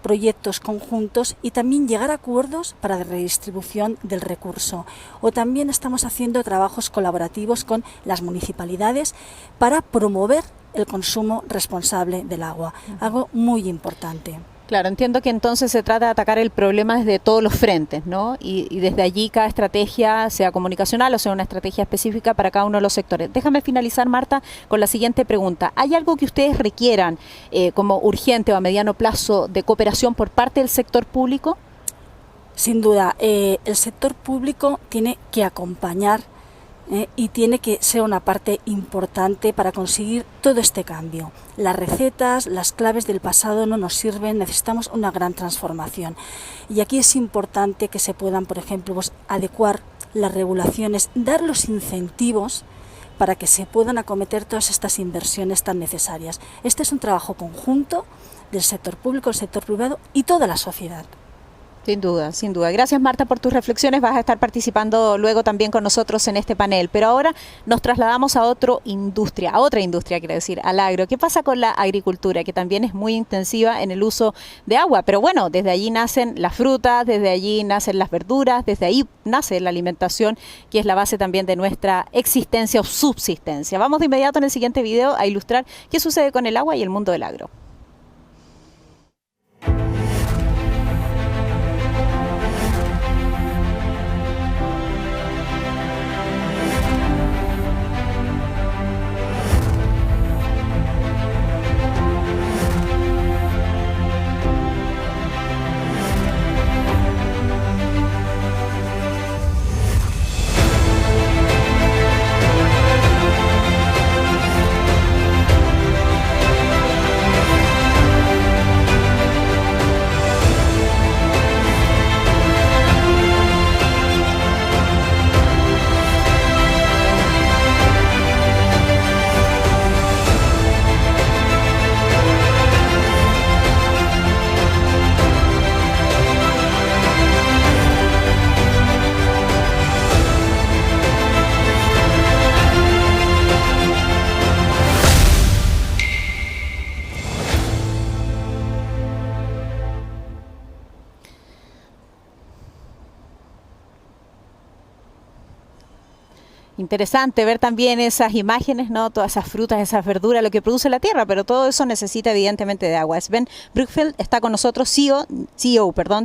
proyectos conjuntos y también llegar a acuerdos para la redistribución del recurso. O también estamos haciendo trabajos colaborativos con las municipalidades para promover el consumo responsable del agua, algo muy importante. Claro, entiendo que entonces se trata de atacar el problema desde todos los frentes, ¿no? Y desde allí cada estrategia, sea comunicacional o sea una estrategia específica para cada uno de los sectores. Déjame finalizar, Marta, con la siguiente pregunta. ¿Hay algo que ustedes requieran como urgente o a mediano plazo de cooperación por parte del sector público? Sin duda, el sector público tiene que acompañar y tiene que ser una parte importante para conseguir todo este cambio. Las recetas, las claves del pasado no nos sirven, necesitamos una gran transformación. Y aquí es importante que se puedan, por ejemplo, adecuar las regulaciones, dar los incentivos para que se puedan acometer todas estas inversiones tan necesarias. Este es un trabajo conjunto del sector público, el sector privado y toda la sociedad. Sin duda, sin duda. Gracias, Marta, por tus reflexiones. Vas a estar participando luego también con nosotros en este panel. Pero ahora nos trasladamos a otra industria, quiero decir, al agro. ¿Qué pasa con la agricultura? Que también es muy intensiva en el uso de agua. Pero bueno, desde allí nacen las frutas, desde allí nacen las verduras, desde ahí nace la alimentación, que es la base también de nuestra existencia o subsistencia. Vamos de inmediato en el siguiente video a ilustrar qué sucede con el agua y el mundo del agro. Interesante ver también esas imágenes, ¿no? Todas esas frutas, esas verduras, lo que produce la tierra, pero todo eso necesita evidentemente de agua. Sven Brookfield está con nosotros, CEO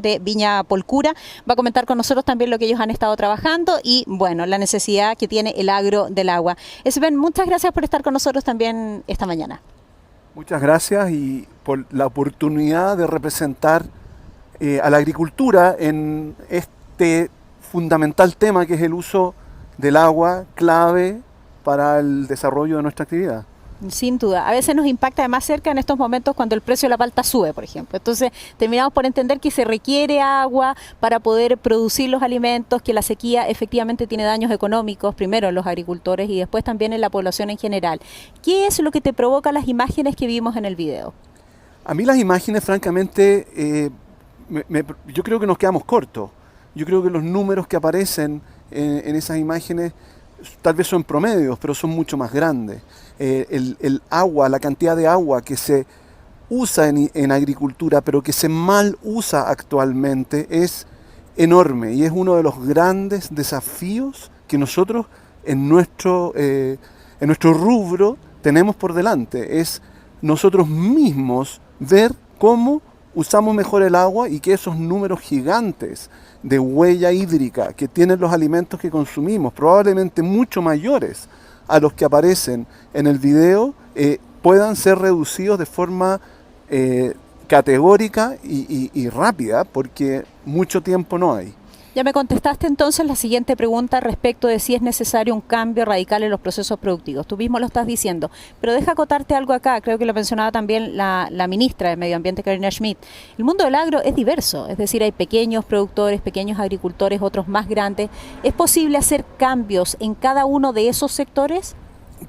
de Viña Polcura, va a comentar con nosotros también lo que ellos han estado trabajando y, bueno, la necesidad que tiene el agro del agua. Sven, muchas gracias por estar con nosotros también esta mañana. Muchas gracias y por la oportunidad de representar a la agricultura en este fundamental tema que es el uso del agua, clave para el desarrollo de nuestra actividad. Sin duda. A veces nos impacta además cerca en estos momentos cuando el precio de la palta sube, por ejemplo. Entonces terminamos por entender que se requiere agua para poder producir los alimentos, que la sequía efectivamente tiene daños económicos, primero en los agricultores y después también en la población en general. ¿Qué es lo que te provoca las imágenes que vimos en el video? A mí las imágenes, francamente, yo creo que nos quedamos cortos. Yo creo que los números que aparecen en esas imágenes tal vez son promedios, pero son mucho más grandes. El agua, la cantidad de agua que se usa en agricultura, pero que se mal usa actualmente, es enorme y es uno de los grandes desafíos que nosotros en nuestro rubro tenemos por delante. Es nosotros mismos ver cómo usamos mejor el agua y que esos números gigantes de huella hídrica que tienen los alimentos que consumimos, probablemente mucho mayores a los que aparecen en el video, puedan ser reducidos de forma categórica y rápida, porque mucho tiempo no hay. Ya me contestaste entonces la siguiente pregunta respecto de si es necesario un cambio radical en los procesos productivos. Tú mismo lo estás diciendo, pero deja acotarte algo acá, creo que lo mencionaba también la ministra de Medio Ambiente, Carolina Schmidt. El mundo del agro es diverso, es decir, hay pequeños productores, pequeños agricultores, otros más grandes. ¿Es posible hacer cambios en cada uno de esos sectores?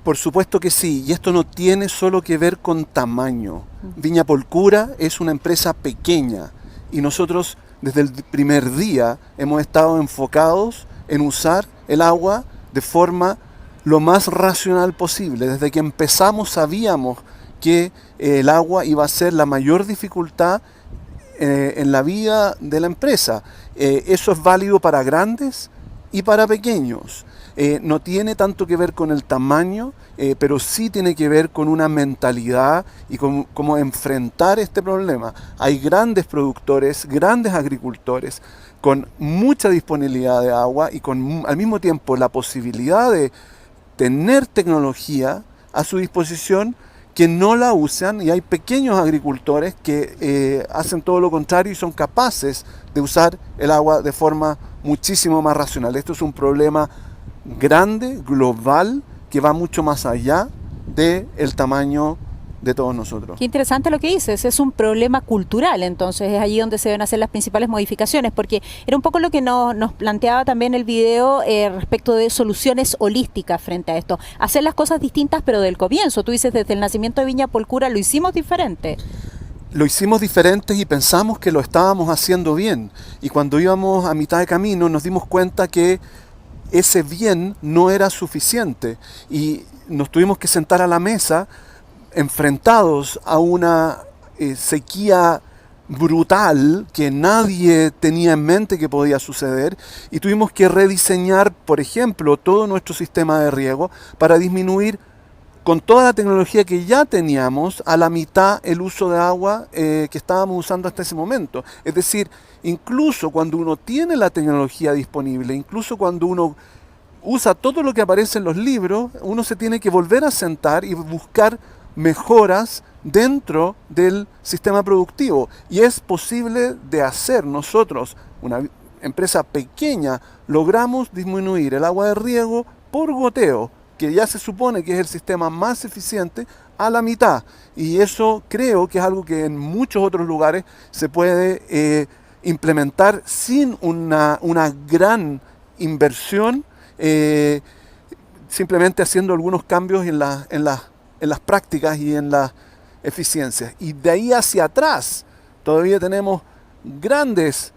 Por supuesto que sí, y esto no tiene solo que ver con tamaño. Viña Polcura es una empresa pequeña y nosotros desde el primer día hemos estado enfocados en usar el agua de forma lo más racional posible. Desde que empezamos sabíamos que el agua iba a ser la mayor dificultad en la vida de la empresa. Eso es válido para grandes y para pequeños. No tiene tanto que ver con el tamaño, pero sí tiene que ver con una mentalidad y con cómo enfrentar este problema. Hay grandes productores, grandes agricultores con mucha disponibilidad de agua y con al mismo tiempo la posibilidad de tener tecnología a su disposición que no la usan, y hay pequeños agricultores que hacen todo lo contrario y son capaces de usar el agua de forma muchísimo más racional. Esto es un problema grande, global, que va mucho más allá del tamaño de todos nosotros. Qué interesante lo que dices, es un problema cultural, entonces es allí donde se deben hacer las principales modificaciones, porque era un poco lo que nos planteaba también el video respecto de soluciones holísticas frente a esto, hacer las cosas distintas pero del comienzo. Tú dices, desde el nacimiento de Viña Polcura lo hicimos diferente. lo hicimos diferente y pensamos que lo estábamos haciendo bien. Y cuando íbamos a mitad de camino nos dimos cuenta que ese bien no era suficiente y nos tuvimos que sentar a la mesa enfrentados a una sequía brutal que nadie tenía en mente que podía suceder, y tuvimos que rediseñar, por ejemplo, todo nuestro sistema de riego para disminuir con toda la tecnología que ya teníamos a la mitad el uso de agua que estábamos usando hasta ese momento. Es decir, incluso cuando uno tiene la tecnología disponible, incluso cuando uno usa todo lo que aparece en los libros, uno se tiene que volver a sentar y buscar mejoras dentro del sistema productivo. Y es posible de hacer. Nosotros, una empresa pequeña, logramos disminuir el agua de riego por goteo, que ya se supone que es el sistema más eficiente, a la mitad. Y eso creo que es algo que en muchos otros lugares se puede implementar sin una gran inversión, simplemente haciendo algunos cambios en las prácticas y en las eficiencias. Y de ahí hacia atrás todavía tenemos grandes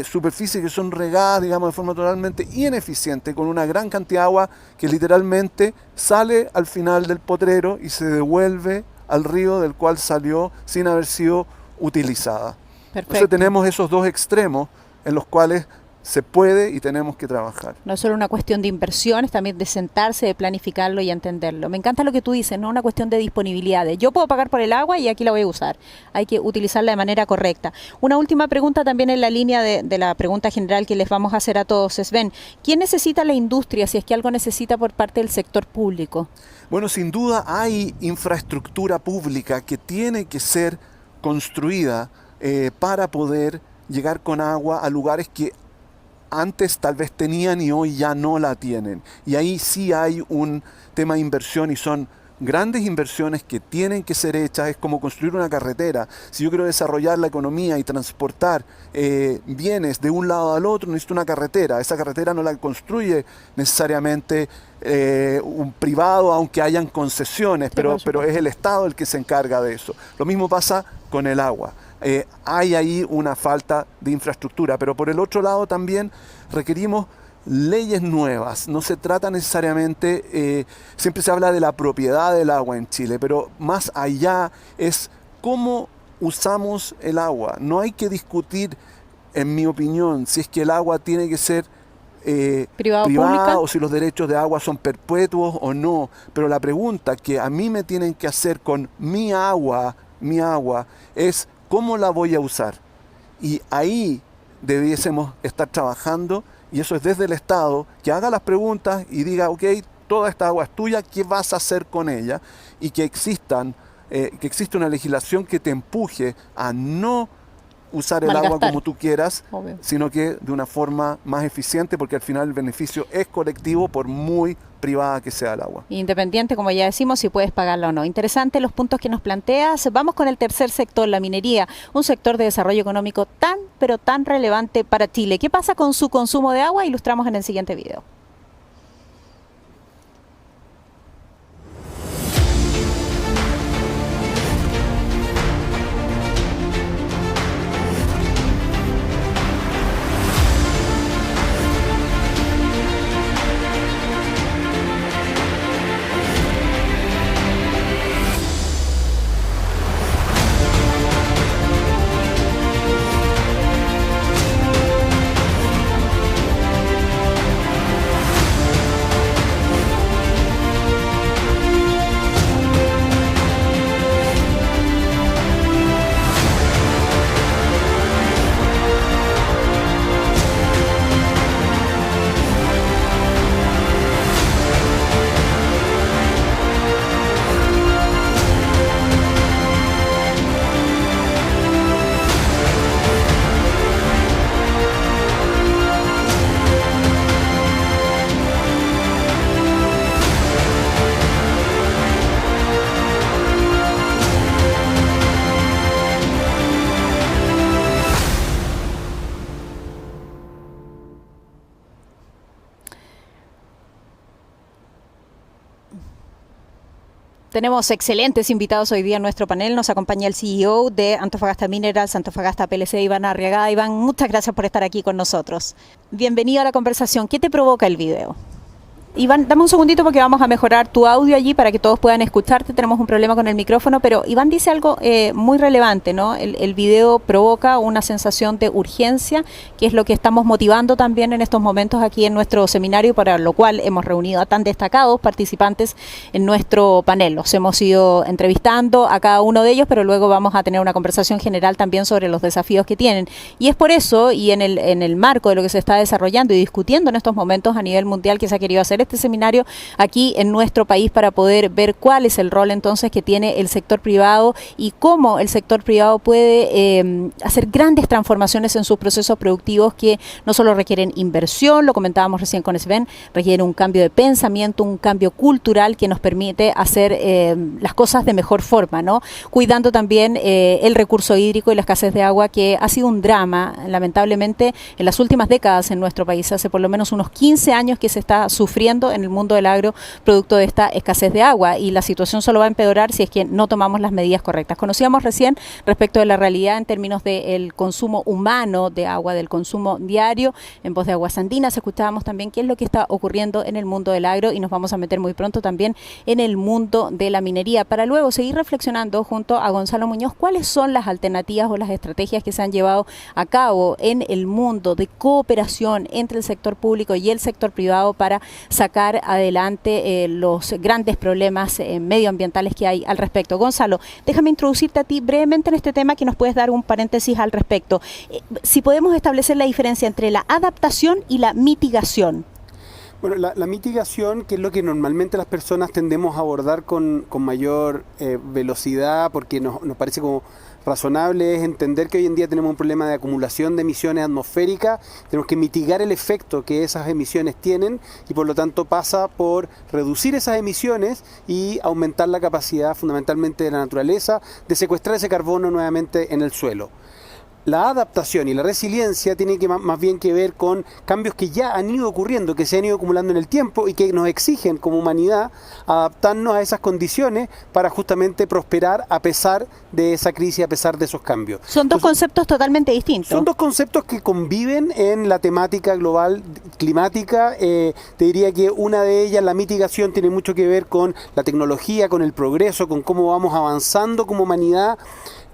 superficies que son regadas, digamos, de forma totalmente ineficiente, con una gran cantidad de agua que literalmente sale al final del potrero y se devuelve al río del cual salió sin haber sido utilizada. Perfecto. Entonces tenemos esos dos extremos en los cuales se puede y tenemos que trabajar. No es solo una cuestión de inversión, es también de sentarse, de planificarlo y entenderlo. Me encanta lo que tú dices, no es una cuestión de disponibilidad. Yo puedo pagar por el agua y aquí la voy a usar. Hay que utilizarla de manera correcta. Una última pregunta también en la línea de la pregunta general que les vamos a hacer a todos. Sven, ¿quién necesita la industria si es que algo necesita por parte del sector público? Bueno, sin duda hay infraestructura pública que tiene que ser construida para poder llegar con agua a lugares que antes tal vez tenían y hoy ya no la tienen. Y ahí sí hay un tema de inversión y son grandes inversiones que tienen que ser hechas. Es como construir una carretera. Si yo quiero desarrollar la economía y transportar bienes de un lado al otro, necesito una carretera. Esa carretera no la construye necesariamente un privado, aunque hayan concesiones, pero es el Estado el que se encarga de eso. Lo mismo pasa con el agua. Hay ahí una falta de infraestructura, pero por el otro lado también requerimos leyes nuevas. No se trata necesariamente, siempre se habla de la propiedad del agua en Chile, pero más allá es cómo usamos el agua. No hay que discutir, en mi opinión, si es que el agua tiene que ser privada o si los derechos de agua son perpetuos o no, pero la pregunta que a mí me tienen que hacer con mi agua es ¿cómo la voy a usar? Y ahí debiésemos estar trabajando, y eso es desde el Estado, que haga las preguntas y diga, ok, toda esta agua es tuya, ¿qué vas a hacer con ella? Y que exista una legislación que te empuje a no usar el agua como tú quieras, sino que de una forma más eficiente, porque al final el beneficio es colectivo por muy privada que sea el agua. Independiente, como ya decimos, si puedes pagarla o no. Interesante los puntos que nos planteas. Vamos con el tercer sector, la minería, un sector de desarrollo económico pero tan relevante para Chile. ¿Qué pasa con su consumo de agua? Ilustramos en el siguiente video. Tenemos excelentes invitados hoy día en nuestro panel. Nos acompaña el CEO de Antofagasta Minerals, Antofagasta PLC, Iván Arriagada. Iván, muchas gracias por estar aquí con nosotros. Bienvenido a la conversación. ¿Qué te provoca el video? Iván, dame un segundito porque vamos a mejorar tu audio allí para que todos puedan escucharte. Tenemos un problema con el micrófono, pero Iván dice algo muy relevante, ¿no? El video provoca una sensación de urgencia, que es lo que estamos motivando también en estos momentos aquí en nuestro seminario, para lo cual hemos reunido a tan destacados participantes en nuestro panel. Los hemos ido entrevistando a cada uno de ellos, pero luego vamos a tener una conversación general también sobre los desafíos que tienen. Y es por eso, y en el marco de lo que se está desarrollando y discutiendo en estos momentos a nivel mundial, que se ha querido hacer este seminario aquí en nuestro país para poder ver cuál es el rol entonces que tiene el sector privado y cómo el sector privado puede hacer grandes transformaciones en sus procesos productivos que no solo requieren inversión, lo comentábamos recién con Sven, requieren un cambio de pensamiento, un cambio cultural que nos permite hacer las cosas de mejor forma, ¿no? Cuidando también el recurso hídrico y la escasez de agua, que ha sido un drama, lamentablemente, en las últimas décadas en nuestro país. Hace por lo menos unos 15 años que se está sufriendo en el mundo del agro producto de esta escasez de agua, y la situación solo va a empeorar si es que no tomamos las medidas correctas. Conocíamos recién respecto de la realidad en términos del consumo humano de agua, del consumo diario en voz de Aguas Andinas. Escuchábamos también qué es lo que está ocurriendo en el mundo del agro, y nos vamos a meter muy pronto también en el mundo de la minería, para luego seguir reflexionando junto a Gonzalo Muñoz cuáles son las alternativas o las estrategias que se han llevado a cabo en el mundo de cooperación entre el sector público y el sector privado para sacar adelante los grandes problemas medioambientales que hay al respecto. Gonzalo, déjame introducirte a ti brevemente en este tema, que nos puedes dar un paréntesis al respecto. Si podemos establecer la diferencia entre la adaptación y la mitigación. Bueno, la mitigación, que es lo que normalmente las personas tendemos a abordar con mayor velocidad, porque nos parece como razonable, es entender que hoy en día tenemos un problema de acumulación de emisiones atmosféricas, tenemos que mitigar el efecto que esas emisiones tienen, y por lo tanto pasa por reducir esas emisiones y aumentar la capacidad fundamentalmente de la naturaleza de secuestrar ese carbono nuevamente en el suelo. La adaptación y la resiliencia tienen que más bien que ver con cambios que ya han ido ocurriendo, que se han ido acumulando en el tiempo y que nos exigen como humanidad adaptarnos a esas condiciones para justamente prosperar a pesar de esa crisis, a pesar de esos cambios. Son dos conceptos totalmente distintos. Son dos conceptos que conviven en la temática global climática. Te diría que una de ellas, la mitigación, tiene mucho que ver con la tecnología, con el progreso, con cómo vamos avanzando como humanidad.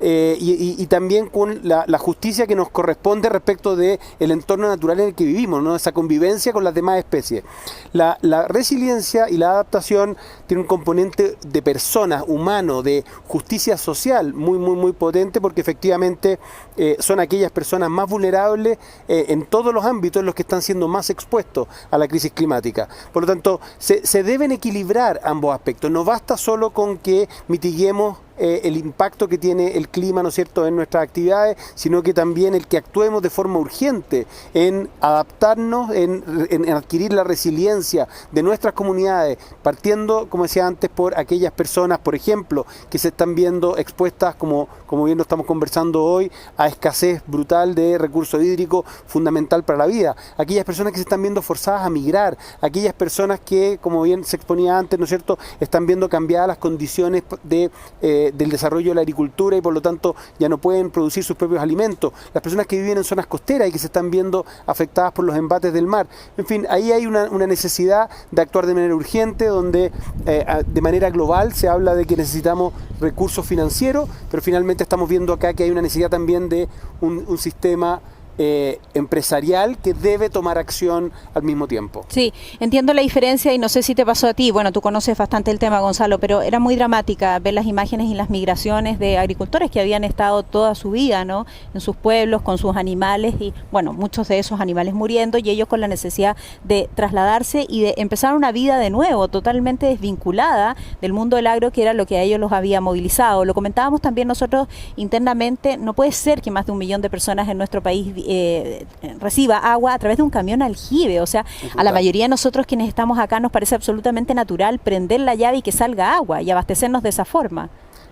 Y también con la justicia que nos corresponde respecto del entorno natural en el que vivimos, ¿no? Esa convivencia con las demás especies. La resiliencia y la adaptación tienen un componente de personas, humano, de justicia social muy potente, porque efectivamente son aquellas personas más vulnerables en todos los ámbitos, los que están siendo más expuestos a la crisis climática. Por lo tanto, se deben equilibrar ambos aspectos. No basta solo con que mitiguemos el impacto que tiene el clima, ¿no es cierto?, en nuestras actividades, sino que también el que actuemos de forma urgente en adaptarnos, en adquirir la resiliencia de nuestras comunidades, partiendo, como decía antes, por aquellas personas, por ejemplo, que se están viendo expuestas, como bien lo estamos conversando hoy, a escasez brutal de recursos hídricos fundamental para la vida. Aquellas personas que se están viendo forzadas a migrar, aquellas personas que, como bien se exponía antes, ¿no es cierto?, están viendo cambiadas las condiciones del desarrollo de la agricultura y por lo tanto ya no pueden producir sus propios alimentos. Las personas que viven en zonas costeras y que se están viendo afectadas por los embates del mar. En fin, ahí hay una necesidad de actuar de manera urgente, donde de manera global se habla de que necesitamos recursos financieros, pero finalmente estamos viendo acá que hay una necesidad también de un sistema empresarial que debe tomar acción al mismo tiempo. Sí, entiendo la diferencia y no sé si te pasó a ti, bueno, tú conoces bastante el tema, Gonzalo, pero era muy dramática ver las imágenes y las migraciones de agricultores que habían estado toda su vida, ¿no?, en sus pueblos con sus animales, y bueno, muchos de esos animales muriendo, y ellos con la necesidad de trasladarse y de empezar una vida de nuevo, totalmente desvinculada del mundo del agro, que era lo que a ellos los había movilizado. Lo comentábamos también nosotros internamente, no puede ser que más de 1 millón de personas en nuestro país reciba agua a través de un camión aljibe. O sea, a la mayoría de nosotros quienes estamos acá nos parece absolutamente natural prender la llave y que salga agua y abastecernos de esa forma.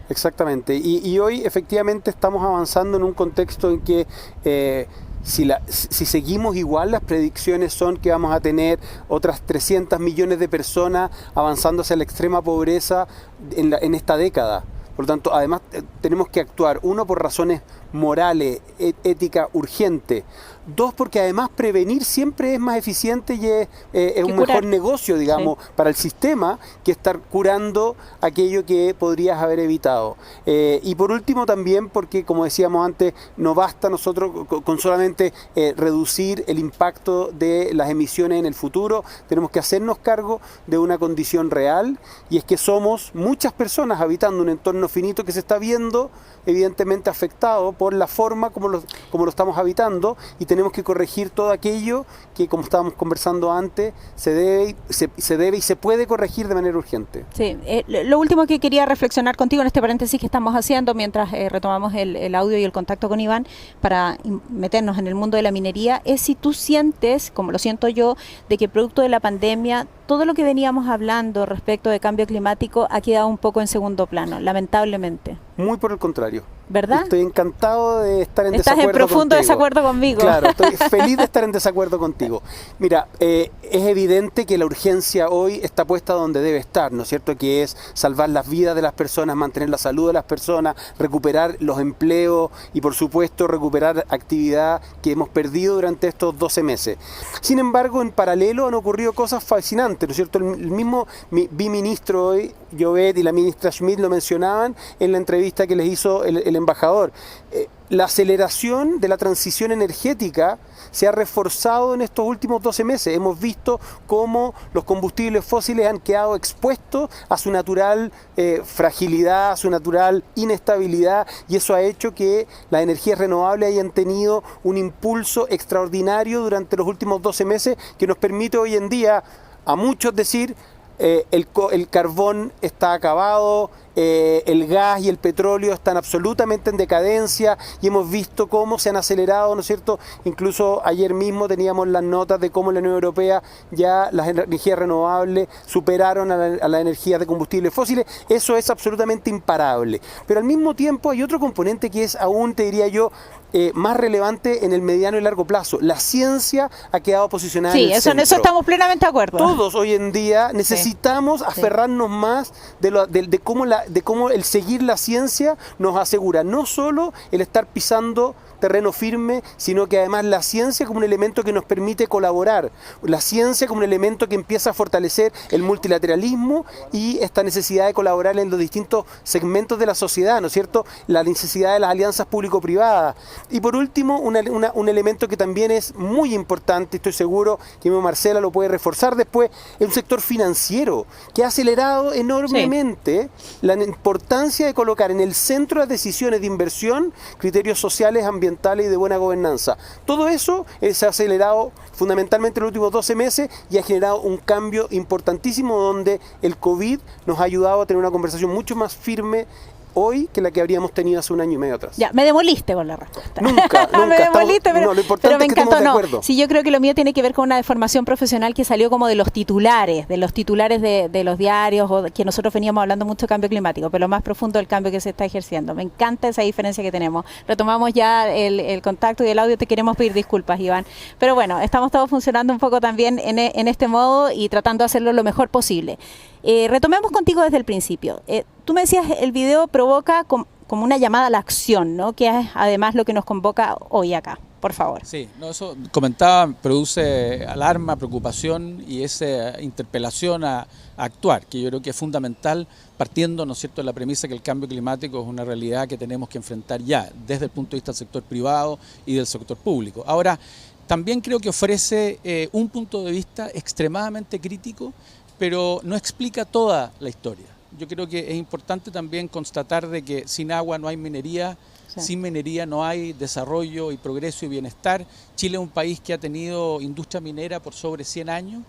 Exactamente, y hoy efectivamente estamos avanzando en un contexto en que si seguimos igual, las predicciones son que vamos a tener otras 300 millones de personas avanzando hacia la extrema pobreza en esta década. Por lo tanto, además tenemos que actuar, uno, por razones morales, ética urgente. Dos, porque además prevenir siempre es más eficiente y es un mejor negocio, digamos, para el sistema que estar curando aquello que podrías haber evitado. Y por último también porque, como decíamos antes, no basta nosotros con solamente reducir el impacto de las emisiones en el futuro, tenemos que hacernos cargo de una condición real, y es que somos muchas personas habitando un entorno finito que se está viendo evidentemente afectado por la forma como lo estamos habitando, y tenemos que corregir todo aquello que, como estábamos conversando antes, se debe y se puede corregir de manera urgente. Sí, lo último que quería reflexionar contigo en este paréntesis que estamos haciendo mientras retomamos el audio y el contacto con Iván para meternos en el mundo de la minería, es si tú sientes, como lo siento yo, de que producto de la pandemia todo lo que veníamos hablando respecto de cambio climático ha quedado un poco en segundo plano, lamentablemente. Muy por el contrario. ¿Verdad? Estoy encantado de estar en desacuerdo contigo. Estás en profundo desacuerdo conmigo. Claro, estoy feliz de estar en desacuerdo contigo. Mira, es evidente que la urgencia hoy está puesta donde debe estar, ¿no es cierto? Que es salvar las vidas de las personas, mantener la salud de las personas, recuperar los empleos y, por supuesto, recuperar actividad que hemos perdido durante estos 12 meses. Sin embargo, en paralelo han ocurrido cosas fascinantes, ¿no es cierto? El mismo biministro hoy, Llobet, y la ministra Schmidt lo mencionaban en la entrevista que les hizo el embajador. La aceleración de la transición energética se ha reforzado en estos últimos 12 meses. Hemos visto cómo los combustibles fósiles han quedado expuestos a su natural fragilidad, a su natural inestabilidad, y eso ha hecho que las energías renovables hayan tenido un impulso extraordinario durante los últimos 12 meses que nos permite hoy en día a muchos decir el carbón está acabado, el gas y el petróleo están absolutamente en decadencia, y hemos visto cómo se han acelerado, ¿no es cierto? Incluso ayer mismo teníamos las notas de cómo en la Unión Europea ya las energías renovables superaron a las energías de combustibles fósiles. Eso es absolutamente imparable. Pero al mismo tiempo hay otro componente que es aún, te diría yo, más relevante en el mediano y largo plazo. La ciencia ha quedado posicionada en el centro. En eso estamos plenamente de acuerdo. Todos hoy en día necesitamos aferrarnos más de cómo el seguir la ciencia nos asegura no solo el estar pisando terreno firme, sino que además la ciencia como un elemento que nos permite colaborar, la ciencia como un elemento que empieza a fortalecer el multilateralismo y esta necesidad de colaborar en los distintos segmentos de la sociedad, ¿no es cierto? La necesidad de las alianzas público-privadas. Y por último, un elemento que también es muy importante, estoy seguro que Marcela lo puede reforzar después, es un sector financiero que ha acelerado enormemente la importancia de colocar en el centro de las decisiones de inversión criterios sociales, ambientales y de buena gobernanza. Todo eso se ha acelerado fundamentalmente en los últimos 12 meses y ha generado un cambio importantísimo donde el COVID nos ha ayudado a tener una conversación mucho más firme hoy que la que habríamos tenido hace un año y medio atrás. Ya, me demoliste con la respuesta. Nunca. Me demoliste, pero, lo importante me es que encantó. estemos de acuerdo. Sí, yo creo que lo mío tiene que ver con una deformación profesional que salió como de los titulares de los diarios, o que nosotros veníamos hablando mucho de cambio climático, pero lo más profundo del cambio que se está ejerciendo. Me encanta esa diferencia que tenemos. Retomamos ya el contacto y el audio, te queremos pedir disculpas, Iván. Pero bueno, estamos todos funcionando un poco también en este modo y tratando de hacerlo lo mejor posible. Retomemos contigo desde el principio. Tú me decías, el video provoca como una llamada a la acción, ¿no? Que es además lo que nos convoca hoy acá. Por favor. Sí, no, eso comentaba, produce alarma, preocupación y esa interpelación a actuar, que yo creo que es fundamental, partiendo, ¿no es cierto?, de la premisa que el cambio climático es una realidad que tenemos que enfrentar ya, desde el punto de vista del sector privado y del sector público. Ahora, también creo que ofrece un punto de vista extremadamente crítico, pero no explica toda la historia. Yo creo que es importante también constatar de que sin agua no hay minería, sin minería no hay desarrollo y progreso y bienestar. Chile es un país que ha tenido industria minera por sobre 100 años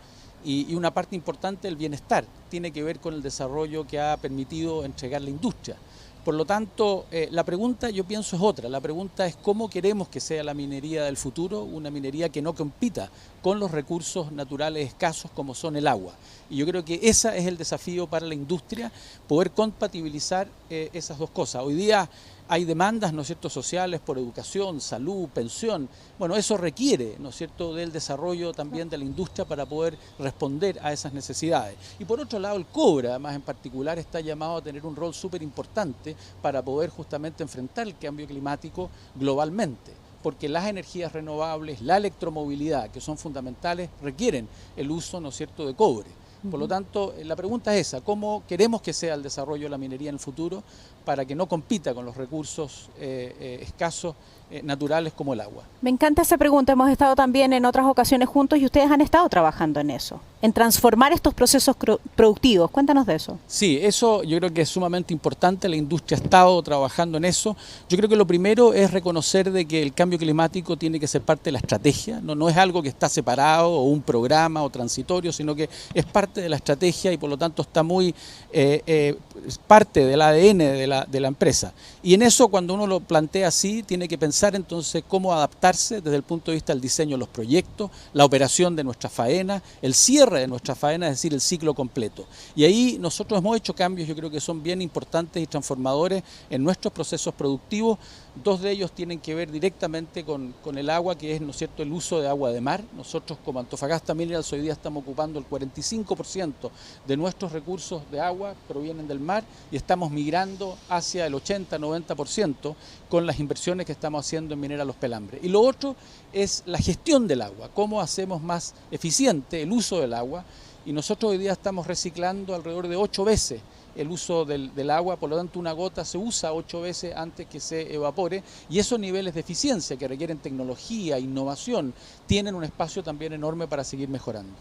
y una parte importante del bienestar tiene que ver con el desarrollo que ha permitido entregar la industria. Por lo tanto, la pregunta yo pienso es otra. La pregunta es cómo queremos que sea la minería del futuro, una minería que no compita con los recursos naturales escasos como son el agua. Y yo creo que ese es el desafío para la industria, poder compatibilizar esas dos cosas. Hoy día hay demandas, ¿no es cierto?, sociales por educación, salud, pensión. Bueno, eso requiere, ¿no es cierto?, del desarrollo también de la industria para poder responder a esas necesidades. Y por otro lado, el cobre, además en particular, está llamado a tener un rol súper importante para poder justamente enfrentar el cambio climático globalmente, porque las energías renovables, la electromovilidad, que son fundamentales, requieren el uso, ¿no es cierto?, de cobre. Por lo tanto, la pregunta es esa: ¿cómo queremos que sea el desarrollo de la minería en el futuro para que no compita con los recursos escasos naturales como el agua? Me encanta esa pregunta. Hemos estado también en otras ocasiones juntos y ustedes han estado trabajando en eso, en transformar estos procesos productivos. Cuéntanos de eso. Sí, eso yo creo que es sumamente importante. La industria ha estado trabajando en eso. Yo creo que lo primero es reconocer de que el cambio climático tiene que ser parte de la estrategia. No es algo que está separado o un programa o transitorio, sino que es parte de la estrategia y por lo tanto está muy parte del ADN de la empresa. Y en eso, cuando uno lo plantea así, tiene que pensar entonces cómo adaptarse desde el punto de vista del diseño de los proyectos, la operación de nuestra faena, el cierre de nuestra faena, es decir, el ciclo completo. Y ahí nosotros hemos hecho cambios, yo creo que son bien importantes y transformadores en nuestros procesos productivos. Dos de ellos tienen que ver directamente con el agua, que es, ¿no es cierto?, el uso de agua de mar. Nosotros como Antofagasta Minerals hoy día estamos ocupando el 45% de nuestros recursos de agua provienen del mar y estamos migrando hacia el 80-90% con las inversiones que estamos haciendo en Minera Los Pelambres. Y lo otro es la gestión del agua, cómo hacemos más eficiente el uso del agua, y nosotros hoy día estamos reciclando alrededor de 8 veces el uso del agua, por lo tanto una gota se usa 8 veces antes que se evapore, y esos niveles de eficiencia que requieren tecnología, innovación, tienen un espacio también enorme para seguir mejorando.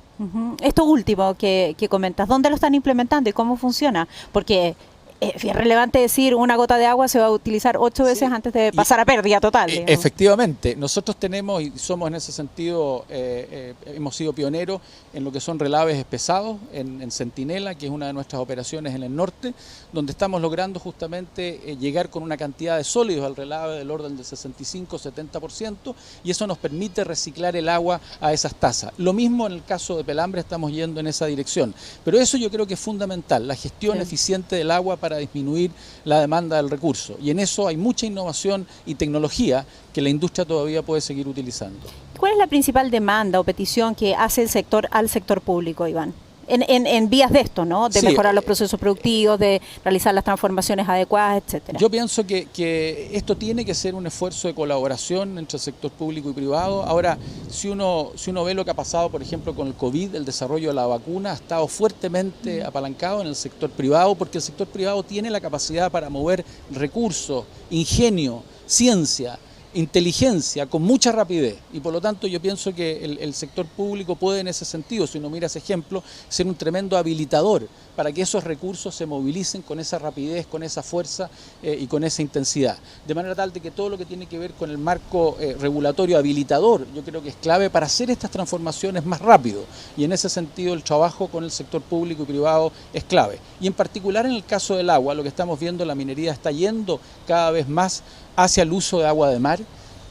Esto último que comentas, ¿dónde lo están implementando y cómo funciona? Porque es relevante decir, una gota de agua se va a utilizar 8 veces antes de pasar a pérdida total. Efectivamente, nosotros tenemos y somos en ese sentido, hemos sido pioneros en lo que son relaves pesados en Centinela, que es una de nuestras operaciones en el norte, donde estamos logrando justamente llegar con una cantidad de sólidos al relave del orden del 65-70%, y eso nos permite reciclar el agua a esas tasas. Lo mismo en el caso de Pelambre, estamos yendo en esa dirección, pero eso yo creo que es fundamental, la gestión eficiente del agua para disminuir la demanda del recurso, y en eso hay mucha innovación y tecnología que la industria todavía puede seguir utilizando. ¿Cuál es la principal demanda o petición que hace el sector al sector público, Iván? En vías de esto, ¿no? De mejorar los procesos productivos, de realizar las transformaciones adecuadas, etcétera. Yo pienso que esto tiene que ser un esfuerzo de colaboración entre el sector público y privado. Ahora, si uno ve lo que ha pasado, por ejemplo, con el COVID, el desarrollo de la vacuna ha estado fuertemente apalancado en el sector privado, porque el sector privado tiene la capacidad para mover recursos, ingenio, ciencia, inteligencia con mucha rapidez, y por lo tanto yo pienso que el sector público puede, en ese sentido, si uno mira ese ejemplo, ser un tremendo habilitador para que esos recursos se movilicen con esa rapidez, con esa fuerza y con esa intensidad, de manera tal de que todo lo que tiene que ver con el marco regulatorio habilitador, yo creo que es clave para hacer estas transformaciones más rápido, y en ese sentido el trabajo con el sector público y privado es clave. Y en particular en el caso del agua, lo que estamos viendo, la minería está yendo cada vez más hacia el uso de agua de mar,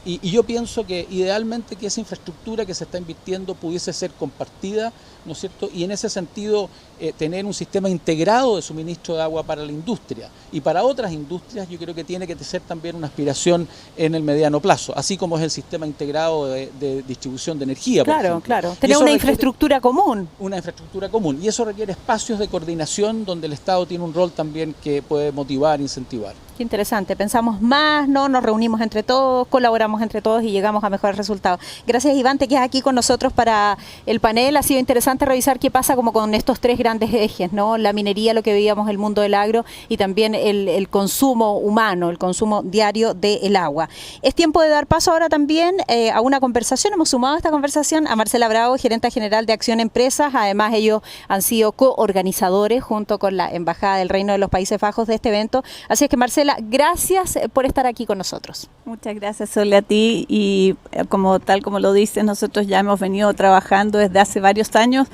y yo pienso que idealmente que esa infraestructura que se está invirtiendo pudiese ser compartida, ¿no es cierto? Y en ese sentido tener un sistema integrado de suministro de agua para la industria, y para otras industrias yo creo que tiene que ser también una aspiración en el mediano plazo, así como es el sistema integrado de distribución de energía. Claro, claro, tener una infraestructura común. Una infraestructura común, y eso requiere espacios de coordinación donde el Estado tiene un rol también que puede motivar e incentivar. Qué interesante, pensamos más, ¿no? Nos reunimos entre todos, colaboramos entre todos y llegamos a mejores resultados. Gracias, Iván, te quedas aquí con nosotros para el panel. Ha sido interesante revisar qué pasa como con estos 3 grandes ejes, ¿no? La minería, lo que veíamos, el mundo del agro, y también el consumo humano, el consumo diario del agua. Es tiempo de dar paso ahora también a una conversación. Hemos sumado a esta conversación a Marcela Bravo, gerente general de Acción Empresas. Además, ellos han sido coorganizadores junto con la Embajada del Reino de los Países Bajos de este evento. Así es que, Marcela, gracias por estar aquí con nosotros. Muchas gracias, Sole, a ti, y tal como lo dices, nosotros ya hemos venido trabajando desde hace varios años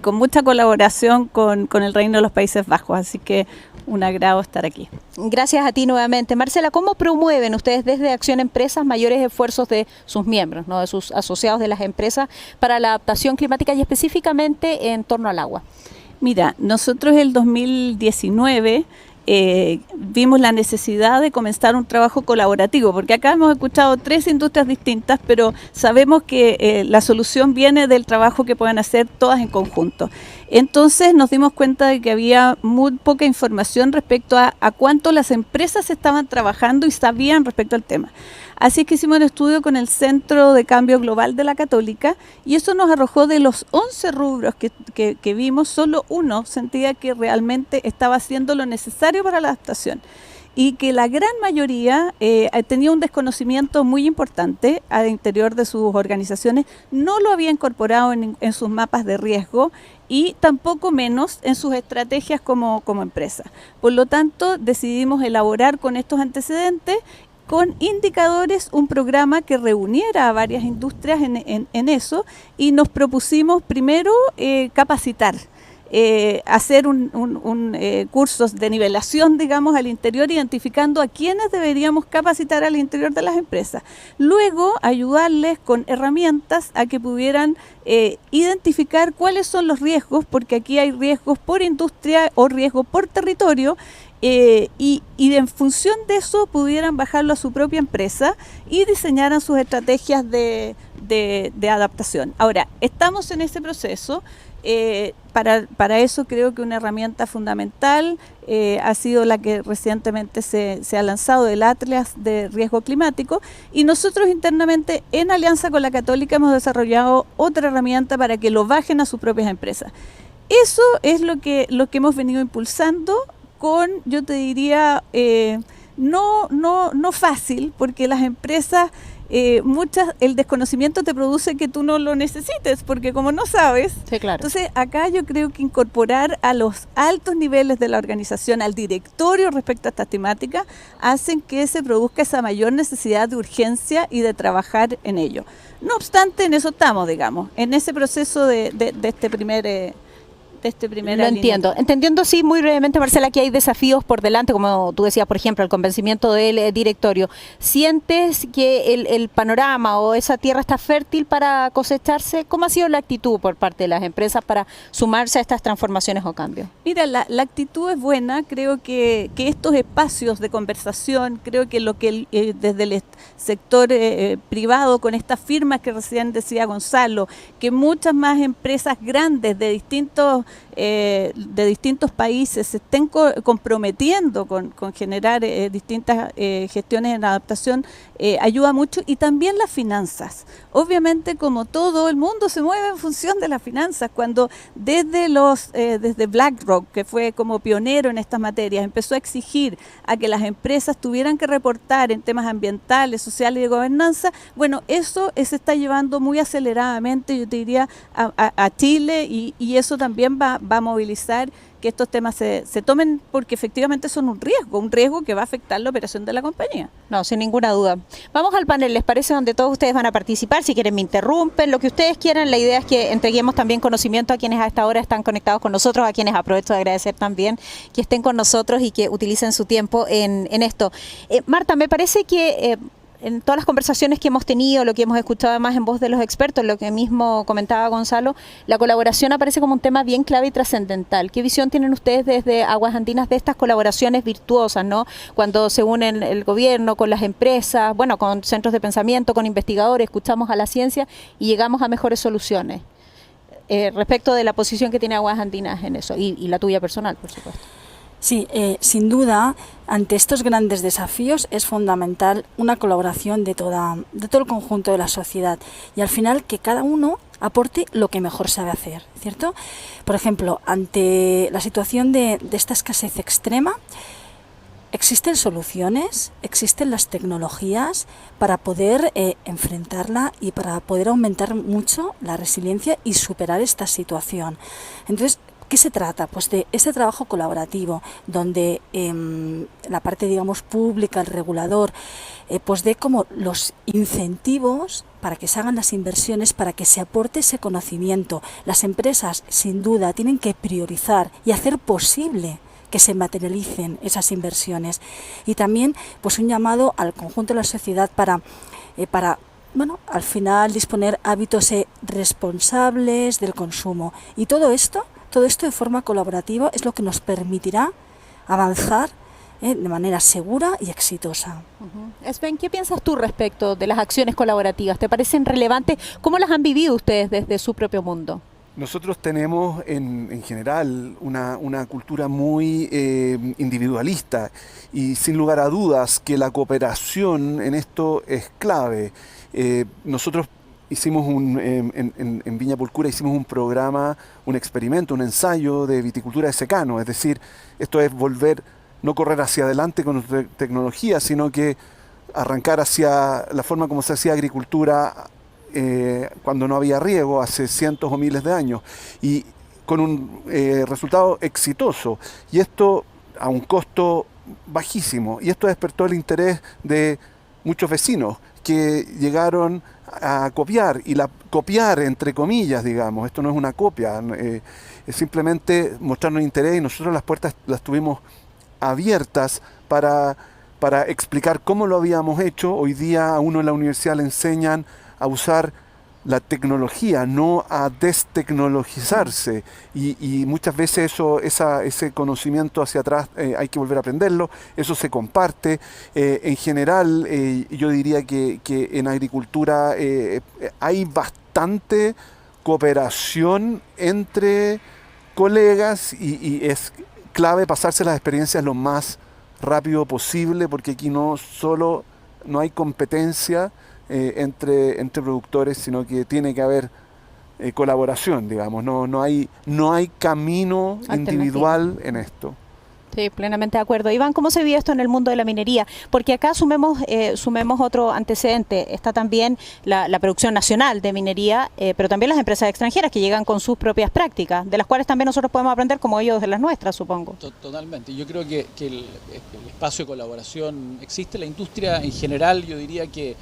con mucha colaboración con el Reino de los Países Bajos, así que un agrado estar aquí. Gracias a ti nuevamente. Marcela, ¿cómo promueven ustedes desde Acción Empresas mayores esfuerzos de sus miembros, ¿no? De sus asociados de las empresas para la adaptación climática y específicamente en torno al agua? Mira, nosotros el 2019 vimos la necesidad de comenzar un trabajo colaborativo, porque acá hemos escuchado 3 industrias distintas, pero sabemos que la solución viene del trabajo que pueden hacer todas en conjunto. Entonces nos dimos cuenta de que había muy poca información respecto a cuánto las empresas estaban trabajando y sabían respecto al tema. Así que hicimos un estudio con el Centro de Cambio Global de la Católica y eso nos arrojó de los 11 rubros que vimos, solo uno sentía que realmente estaba haciendo lo necesario para la adaptación y que la gran mayoría tenía un desconocimiento muy importante al interior de sus organizaciones, no lo había incorporado en sus mapas de riesgo y tampoco menos en sus estrategias como empresa. Por lo tanto, decidimos elaborar con estos antecedentes con indicadores un programa que reuniera a varias industrias en eso y nos propusimos primero capacitar, hacer cursos de nivelación, digamos, al interior, identificando a quienes deberíamos capacitar al interior de las empresas. Luego, ayudarles con herramientas a que pudieran identificar cuáles son los riesgos, porque aquí hay riesgos por industria o riesgos por territorio, y en función de eso pudieran bajarlo a su propia empresa y diseñaran sus estrategias de adaptación. Ahora, estamos en ese proceso. Para eso creo que una herramienta fundamental ha sido la que recientemente se ha lanzado, el Atlas de Riesgo Climático, y nosotros internamente en alianza con la Católica hemos desarrollado otra herramienta para que lo bajen a sus propias empresas. Eso es lo que hemos venido impulsando con, yo te diría, no fácil, porque las empresas, el desconocimiento te produce que tú no lo necesites, porque como no sabes, sí, claro. Entonces acá yo creo que incorporar a los altos niveles de la organización, al directorio respecto a estas temáticas, hacen que se produzca esa mayor necesidad de urgencia y de trabajar en ello. No obstante, en eso estamos, digamos, en ese proceso de este primer... Lo entiendo. Entendiendo, sí, muy brevemente, Marcela, que hay desafíos por delante, como tú decías, por ejemplo, el convencimiento del directorio. ¿Sientes que el panorama o esa tierra está fértil para cosecharse? ¿Cómo ha sido la actitud por parte de las empresas para sumarse a estas transformaciones o cambios? Mira, la actitud es buena. Creo que estos espacios de conversación, creo que lo que desde el sector privado, con estas firmas que recién decía Gonzalo, que muchas más empresas grandes de distintos países se estén comprometiendo con generar distintas gestiones en adaptación, ayuda mucho, y también las finanzas. Obviamente, como todo el mundo se mueve en función de las finanzas, cuando desde BlackRock, que fue como pionero en estas materias, empezó a exigir a que las empresas tuvieran que reportar en temas ambientales, sociales y de gobernanza, bueno, eso se está llevando muy aceleradamente, yo te diría, a Chile, y eso también va a movilizar que estos temas se tomen, porque efectivamente son un riesgo que va a afectar la operación de la compañía. No, sin ninguna duda. Vamos al panel, ¿les parece? Donde todos ustedes van a participar. Si quieren me interrumpen, lo que ustedes quieran. La idea es que entreguemos también conocimiento a quienes a esta hora están conectados con nosotros, a quienes aprovecho de agradecer también que estén con nosotros y que utilicen su tiempo en esto. Marta, me parece que en todas las conversaciones que hemos tenido, lo que hemos escuchado además en voz de los expertos, lo que mismo comentaba Gonzalo, la colaboración aparece como un tema bien clave y trascendental. ¿Qué visión tienen ustedes desde Aguas Andinas de estas colaboraciones virtuosas, ¿no? Cuando se unen el gobierno con las empresas, bueno, con centros de pensamiento, con investigadores, escuchamos a la ciencia y llegamos a mejores soluciones. Respecto de la posición que tiene Aguas Andinas en eso, y la tuya personal, por supuesto. Sí, sin duda, ante estos grandes desafíos es fundamental una colaboración de todo el conjunto de la sociedad, y al final que cada uno aporte lo que mejor sabe hacer, ¿cierto? Por ejemplo, ante la situación de esta escasez extrema, existen soluciones, existen las tecnologías para poder enfrentarla y para poder aumentar mucho la resiliencia y superar esta situación. Entonces, ¿qué se trata? Pues de ese trabajo colaborativo, donde la parte, digamos, pública, el regulador, pues dé como los incentivos para que se hagan las inversiones, para que se aporte ese conocimiento. Las empresas, sin duda, tienen que priorizar y hacer posible que se materialicen esas inversiones. Y también, pues, un llamado al conjunto de la sociedad para bueno, al final disponer hábitos responsables del consumo. Y todo esto de forma colaborativa es lo que nos permitirá avanzar de manera segura y exitosa. Sven, ¿qué piensas tú respecto de las acciones colaborativas? ¿Te parecen relevantes? ¿Cómo las han vivido ustedes desde su propio mundo? Nosotros tenemos en general una cultura muy individualista y sin lugar a dudas que la cooperación en esto es clave. Nosotros hicimos en Viña Polcura hicimos un programa, un experimento, un ensayo de viticultura de secano, es decir, esto es no correr hacia adelante con tecnología, sino que arrancar hacia la forma como se hacía agricultura cuando no había riego hace cientos o miles de años, y con un resultado exitoso, y esto a un costo bajísimo, y esto despertó el interés de muchos vecinos que llegaron a copiar, y copiar entre comillas, digamos, esto no es una copia, es simplemente mostrarnos interés, y nosotros las puertas las tuvimos abiertas para explicar cómo lo habíamos hecho. Hoy día a uno en la universidad le enseñan a usar la tecnología, no a destecnologizarse, y muchas veces ese conocimiento hacia atrás hay que volver a aprenderlo, eso se comparte. En general yo diría que en agricultura hay bastante cooperación entre colegas, y es clave pasarse las experiencias lo más rápido posible, porque aquí no hay competencia entre productores, sino que tiene que haber colaboración, digamos, no hay camino individual en esto. Sí, plenamente de acuerdo. Iván, ¿cómo se vive esto en el mundo de la minería? Porque acá sumemos otro antecedente. Está también la producción nacional de minería, pero también las empresas extranjeras que llegan con sus propias prácticas, de las cuales también nosotros podemos aprender, como ellos de las nuestras, supongo. Totalmente. Yo creo que el espacio de colaboración existe. La industria en general, yo diría que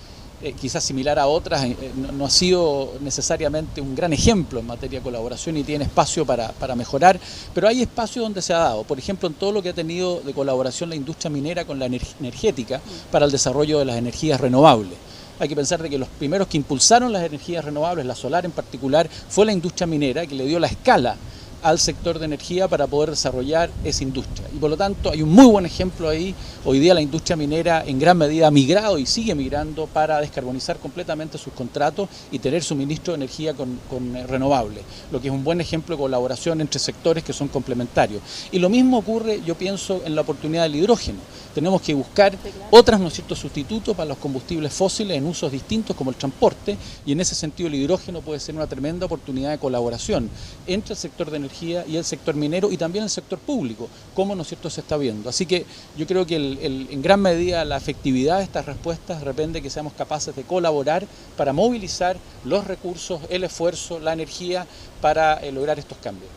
quizás similar a otras, no ha sido necesariamente un gran ejemplo en materia de colaboración y tiene espacio para mejorar, pero hay espacio donde se ha dado, por ejemplo, en todo lo que ha tenido de colaboración la industria minera con la energética para el desarrollo de las energías renovables. Hay que pensar de que los primeros que impulsaron las energías renovables, la solar en particular, fue la industria minera, que le dio la escala al sector de energía para poder desarrollar esa industria. Y por lo tanto hay un muy buen ejemplo ahí. Hoy día la industria minera en gran medida ha migrado y sigue migrando para descarbonizar completamente sus contratos y tener suministro de energía con renovable, lo que es un buen ejemplo de colaboración entre sectores que son complementarios. Y lo mismo ocurre, yo pienso, en la oportunidad del hidrógeno. Tenemos que buscar otros, ¿no es cierto?, sustitutos para los combustibles fósiles en usos distintos como el transporte, y en ese sentido el hidrógeno puede ser una tremenda oportunidad de colaboración entre el sector de energía y el sector minero y también el sector público, como, ¿no es cierto?, se está viendo. Así que yo creo que en gran medida la efectividad de estas respuestas depende de que seamos capaces de colaborar para movilizar los recursos, el esfuerzo, la energía para lograr estos cambios.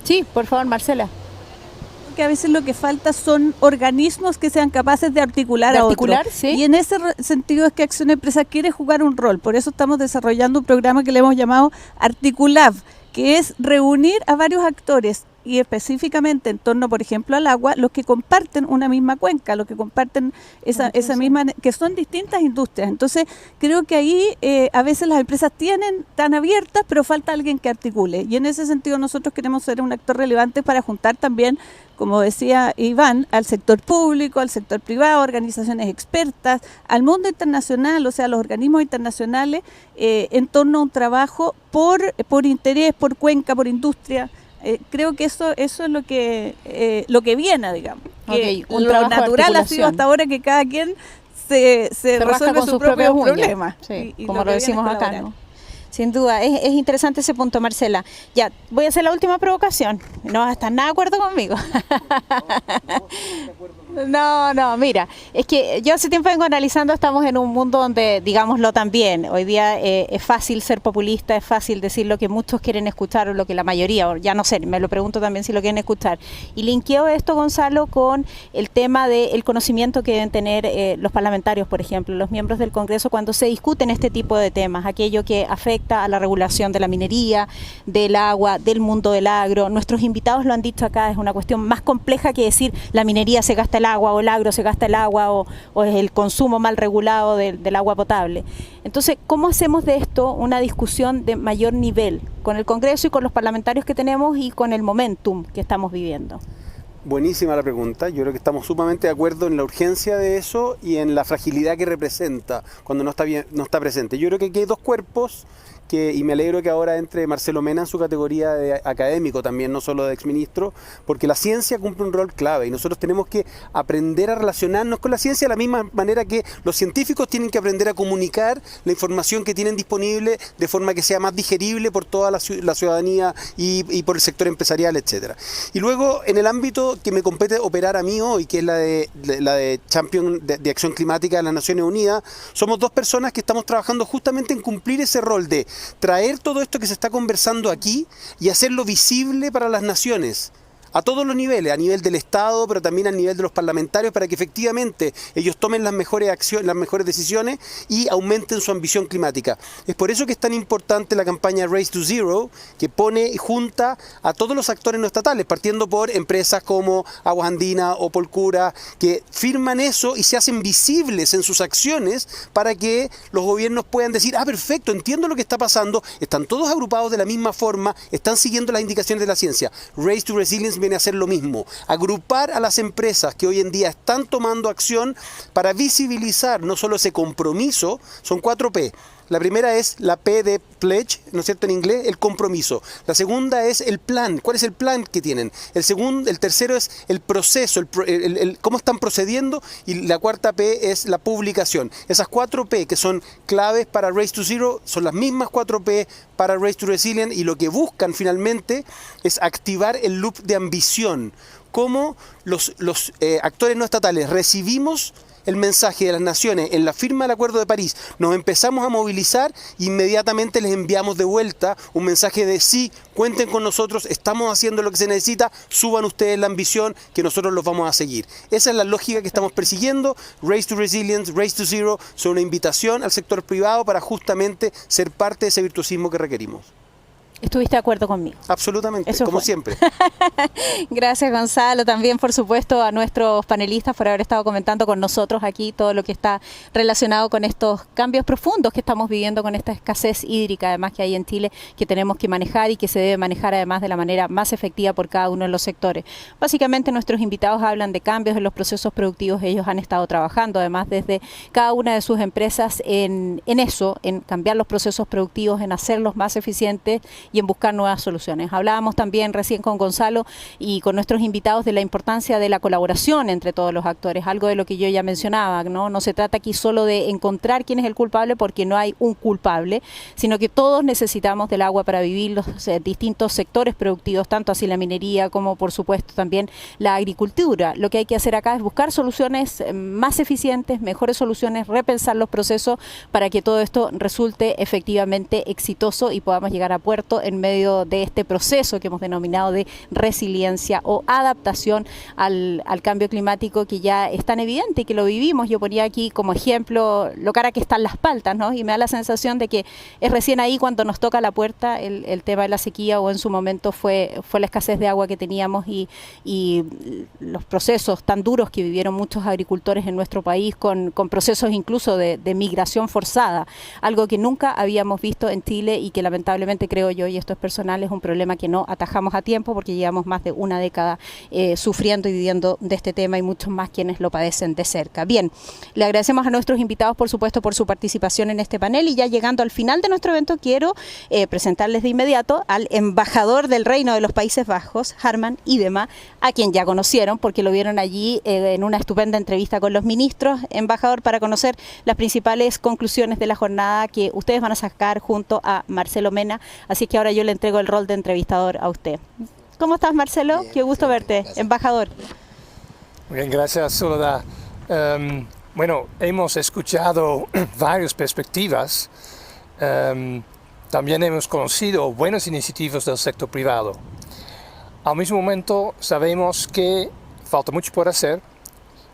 Sí, por favor, Marcela. Que a veces lo que falta son organismos que sean capaces de articular a otros. ¿Sí? Y en ese sentido es que Acción Empresa quiere jugar un rol. Por eso estamos desarrollando un programa que le hemos llamado Articulab, que es reunir a varios actores y específicamente en torno, por ejemplo, al agua, los que comparten una misma cuenca, los que comparten esa misma, que son distintas industrias. Entonces, creo que ahí a veces las empresas tan abiertas, pero falta alguien que articule. Y en ese sentido nosotros queremos ser un actor relevante para juntar también, como decía Iván, al sector público, al sector privado, organizaciones expertas, al mundo internacional, o sea, los organismos internacionales, en torno a un trabajo por interés, por cuenca, por industria. Creo que eso es lo que viene, digamos. Okay, que lo natural ha sido hasta ahora que cada quien se resuelve sus propios problemas. Sí, como lo decimos acá, ¿no? Sin duda, es interesante ese punto, Marcela. Ya, voy a hacer la última provocación. No vas a estar nada de acuerdo conmigo. No, mira, es que yo hace tiempo vengo analizando, estamos en un mundo donde, digámoslo también, hoy día es fácil ser populista, es fácil decir lo que muchos quieren escuchar o lo que la mayoría, o ya no sé, me lo pregunto también si lo quieren escuchar. Y linkeo esto, Gonzalo, con el tema del conocimiento que deben tener los parlamentarios, por ejemplo, los miembros del Congreso cuando se discuten este tipo de temas, aquello que afecta a la regulación de la minería, del agua, del mundo del agro. Nuestros invitados lo han dicho acá, es una cuestión más compleja que decir la minería se gasta el agua o el agro se gasta el agua o es el consumo mal regulado del agua potable. Entonces, ¿cómo hacemos de esto una discusión de mayor nivel con el Congreso y con los parlamentarios que tenemos y con el momentum que estamos viviendo? Buenísima la pregunta. Yo creo que estamos sumamente de acuerdo en la urgencia de eso y en la fragilidad que representa cuando no está presente. Yo creo que aquí hay dos cuerpos y me alegro que ahora entre Marcelo Mena en su categoría de académico también, no solo de exministro, porque la ciencia cumple un rol clave y nosotros tenemos que aprender a relacionarnos con la ciencia de la misma manera que los científicos tienen que aprender a comunicar la información que tienen disponible de forma que sea más digerible por toda la ciudadanía y por el sector empresarial, etcétera. Y luego, en el ámbito que me compete operar a mí hoy, que es la de Champion de Acción Climática de las Naciones Unidas, somos dos personas que estamos trabajando justamente en cumplir ese rol de traer todo esto que se está conversando aquí y hacerlo visible para las naciones, a todos los niveles, a nivel del Estado, pero también a nivel de los parlamentarios, para que efectivamente ellos tomen las mejores acciones, las mejores decisiones y aumenten su ambición climática. Es por eso que es tan importante la campaña Race to Zero, que pone y junta a todos los actores no estatales, partiendo por empresas como Aguas Andinas o Polcura, que firman eso y se hacen visibles en sus acciones para que los gobiernos puedan decir, perfecto, entiendo lo que está pasando, están todos agrupados de la misma forma, están siguiendo las indicaciones de la ciencia. Race to Resilience viene a hacer lo mismo, agrupar a las empresas que hoy en día están tomando acción para visibilizar no solo ese compromiso, son 4 P. La primera es la P de pledge, ¿no es cierto en inglés? El compromiso. La segunda es el plan. ¿Cuál es el plan que tienen? El tercero es el proceso, cómo están procediendo. Y la cuarta P es la publicación. Esas 4 P que son claves para Race to Zero son las mismas 4 P para Race to Resilience y lo que buscan finalmente es activar el loop de ambición. Cómo los actores no estatales recibimos el mensaje de las naciones en la firma del Acuerdo de París, nos empezamos a movilizar e inmediatamente les enviamos de vuelta un mensaje de sí, cuenten con nosotros, estamos haciendo lo que se necesita, suban ustedes la ambición que nosotros los vamos a seguir. Esa es la lógica que estamos persiguiendo. Race to Resilience, Race to Zero son una invitación al sector privado para justamente ser parte de ese virtuosismo que requerimos. ¿Estuviste de acuerdo conmigo? Absolutamente, eso como fue. Siempre. Gracias, Gonzalo. También, por supuesto, a nuestros panelistas por haber estado comentando con nosotros aquí todo lo que está relacionado con estos cambios profundos que estamos viviendo con esta escasez hídrica, además que hay en Chile, que tenemos que manejar y que se debe manejar además de la manera más efectiva por cada uno de los sectores. Básicamente, nuestros invitados hablan de cambios en los procesos productivos. Ellos han estado trabajando, además, desde cada una de sus empresas en eso, en cambiar los procesos productivos, en hacerlos más eficientes y en buscar nuevas soluciones. Hablábamos también recién con Gonzalo y con nuestros invitados de la importancia de la colaboración entre todos los actores, algo de lo que yo ya mencionaba, ¿no? No se trata aquí solo de encontrar quién es el culpable porque no hay un culpable, sino que todos necesitamos del agua para vivir, los distintos sectores productivos, tanto así la minería como por supuesto también la agricultura. Lo que hay que hacer acá es buscar soluciones más eficientes, mejores soluciones, repensar los procesos para que todo esto resulte efectivamente exitoso y podamos llegar a puerto en medio de este proceso que hemos denominado de resiliencia o adaptación al cambio climático, que ya es tan evidente y que lo vivimos. Yo ponía aquí como ejemplo lo cara que están las paltas, ¿no? Y me da la sensación de que es recién ahí cuando nos toca la puerta el tema de la sequía, o en su momento fue la escasez de agua que teníamos y los procesos tan duros que vivieron muchos agricultores en nuestro país con procesos incluso de migración forzada, algo que nunca habíamos visto en Chile y que lamentablemente, creo yo, y esto es personal, es un problema que no atajamos a tiempo porque llevamos más de una década sufriendo y viviendo de este tema, y muchos más quienes lo padecen de cerca. Bien, le agradecemos a nuestros invitados, por supuesto, por su participación en este panel, y ya llegando al final de nuestro evento quiero presentarles de inmediato al embajador del Reino de los Países Bajos, Harman Idema, a quien ya conocieron porque lo vieron allí en una estupenda entrevista con los ministros. Embajador, para conocer las principales conclusiones de la jornada que ustedes van a sacar junto a Marcelo Mena, así que ahora yo le entrego el rol de entrevistador a usted. ¿Cómo estás, Marcelo? Bien, qué gusto verte, gracias. Embajador. Bien, gracias, Soledad. Bueno, hemos escuchado varias perspectivas. También hemos conocido buenas iniciativas del sector privado. Al mismo momento sabemos que falta mucho por hacer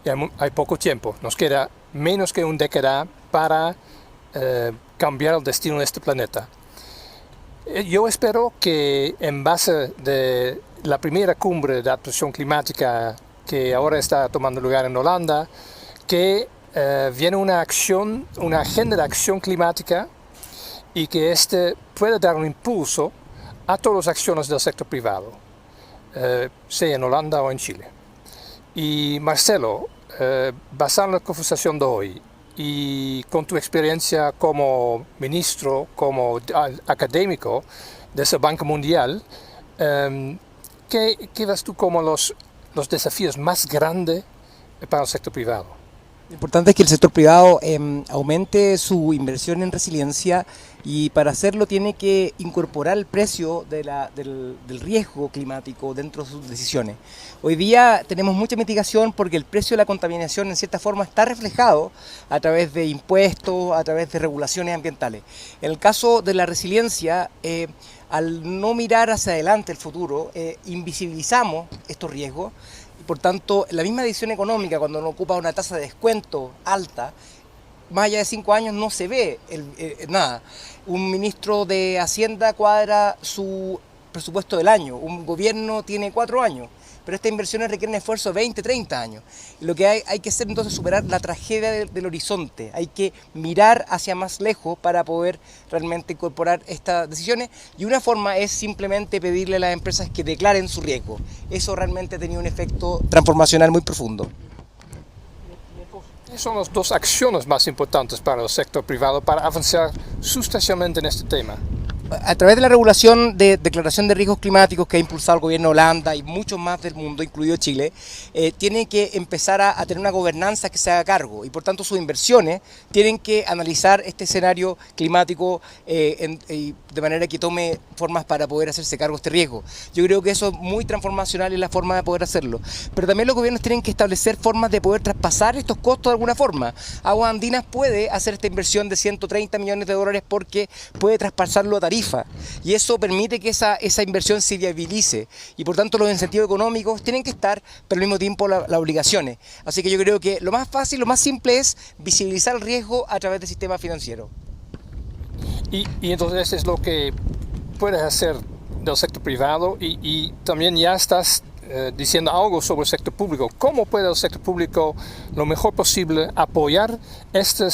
y hay poco tiempo. Nos queda menos que una década para cambiar el destino de este planeta. Yo espero que en base de la primera cumbre de adaptación climática que ahora está tomando lugar en Holanda, que viene una agenda de acción climática, y que este pueda dar un impulso a todas las acciones del sector privado, sea en Holanda o en Chile. Y Marcelo, basado en la conversación de hoy y con tu experiencia como ministro, como académico de ese Banco Mundial, ¿qué ves tú como los desafíos más grandes para el sector privado? Lo importante es que el sector privado aumente su inversión en resiliencia, y para hacerlo tiene que incorporar el precio del riesgo climático dentro de sus decisiones. Hoy día tenemos mucha mitigación porque el precio de la contaminación en cierta forma está reflejado a través de impuestos, a través de regulaciones ambientales. En el caso de la resiliencia, al no mirar hacia adelante el futuro, invisibilizamos estos riesgos. Y por tanto, la misma decisión económica, cuando uno ocupa una tasa de descuento alta, más allá de 5 años no se ve nada. Un ministro de Hacienda cuadra su presupuesto del año, un gobierno tiene 4 años, pero estas inversiones requieren esfuerzo de 20, 30 años. Y lo que hay que hacer entonces es superar la tragedia del horizonte, hay que mirar hacia más lejos para poder realmente incorporar estas decisiones, y una forma es simplemente pedirle a las empresas que declaren su riesgo. Eso realmente ha tenido un efecto transformacional muy profundo. Son las 2 acciones más importantes para el sector privado para avanzar sustancialmente en este tema. A través de la regulación de declaración de riesgos climáticos que ha impulsado el gobierno de Holanda y muchos más del mundo, incluido Chile, tiene que empezar a tener una gobernanza que se haga cargo, y por tanto sus inversiones tienen que analizar este escenario climático de manera que tome formas para poder hacerse cargo de este riesgo. Yo creo que eso es muy transformacional y la forma de poder hacerlo. Pero también los gobiernos tienen que establecer formas de poder traspasar estos costos de alguna forma. Aguas Andinas puede hacer esta inversión de 130 millones de dólares porque puede traspasarlo a tarifa, y eso permite que esa inversión se viabilice, y por tanto los incentivos económicos tienen que estar, pero al mismo tiempo las obligaciones. Así que yo creo que lo más fácil, lo más simple es visibilizar el riesgo a través del sistema financiero. Y entonces eso es lo que puedes hacer del sector privado, y también ya estás diciendo algo sobre el sector público. ¿Cómo puede el sector público lo mejor posible apoyar este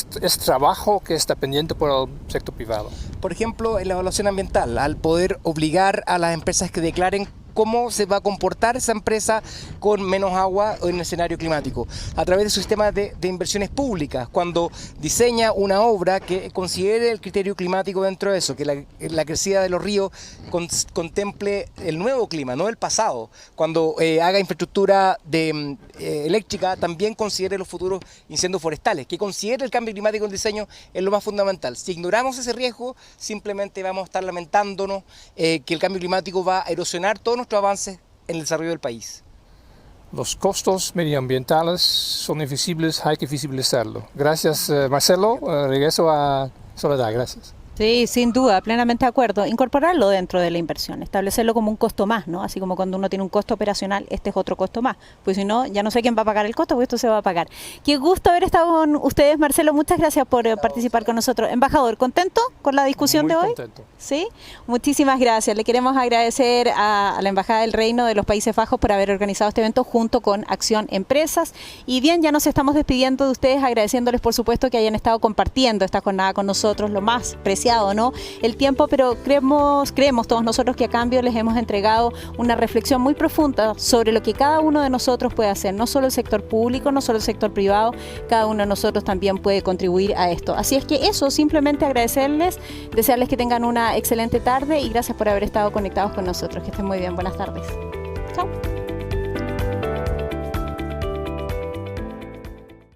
trabajo que está pendiente por el sector privado? Por ejemplo, en la evaluación ambiental, al poder obligar a las empresas que declaren cómo se va a comportar esa empresa con menos agua en el escenario climático, a través de su sistema de inversiones públicas, cuando diseña una obra que considere el criterio climático dentro de eso, que la crecida de los ríos contemple el nuevo clima, no el pasado. Cuando haga infraestructura eléctrica, también considere los futuros incendios forestales, que considere el cambio climático en el diseño es lo más fundamental. Si ignoramos ese riesgo, simplemente vamos a estar lamentándonos que el cambio climático va a erosionar todos nuestros avances en el desarrollo del país. Los costos medioambientales son invisibles, hay que visibilizarlo. Gracias, Marcelo. Regreso a Soledad, gracias. Sí, sin duda, plenamente de acuerdo. Incorporarlo dentro de la inversión, establecerlo como un costo más, ¿no? Así como cuando uno tiene un costo operacional, este es otro costo más. Pues si no, ya no sé quién va a pagar el costo, porque esto se va a pagar. Qué gusto haber estado con ustedes, Marcelo. Muchas gracias por participar con nosotros. Embajador, ¿contento con la discusión de hoy? Muy contento. Sí, muchísimas gracias. Le queremos agradecer a la Embajada del Reino de los Países Bajos por haber organizado este evento junto con Acción Empresas. Y bien, ya nos estamos despidiendo de ustedes, agradeciéndoles, por supuesto, que hayan estado compartiendo esta jornada con nosotros, lo más preciado, ¿no? El tiempo, pero creemos todos nosotros que a cambio les hemos entregado una reflexión muy profunda sobre lo que cada uno de nosotros puede hacer, no solo el sector público, no solo el sector privado, cada uno de nosotros también puede contribuir a esto. Así es que eso, simplemente agradecerles, desearles que tengan una excelente tarde y gracias por haber estado conectados con nosotros. Que estén muy bien, buenas tardes. Chao.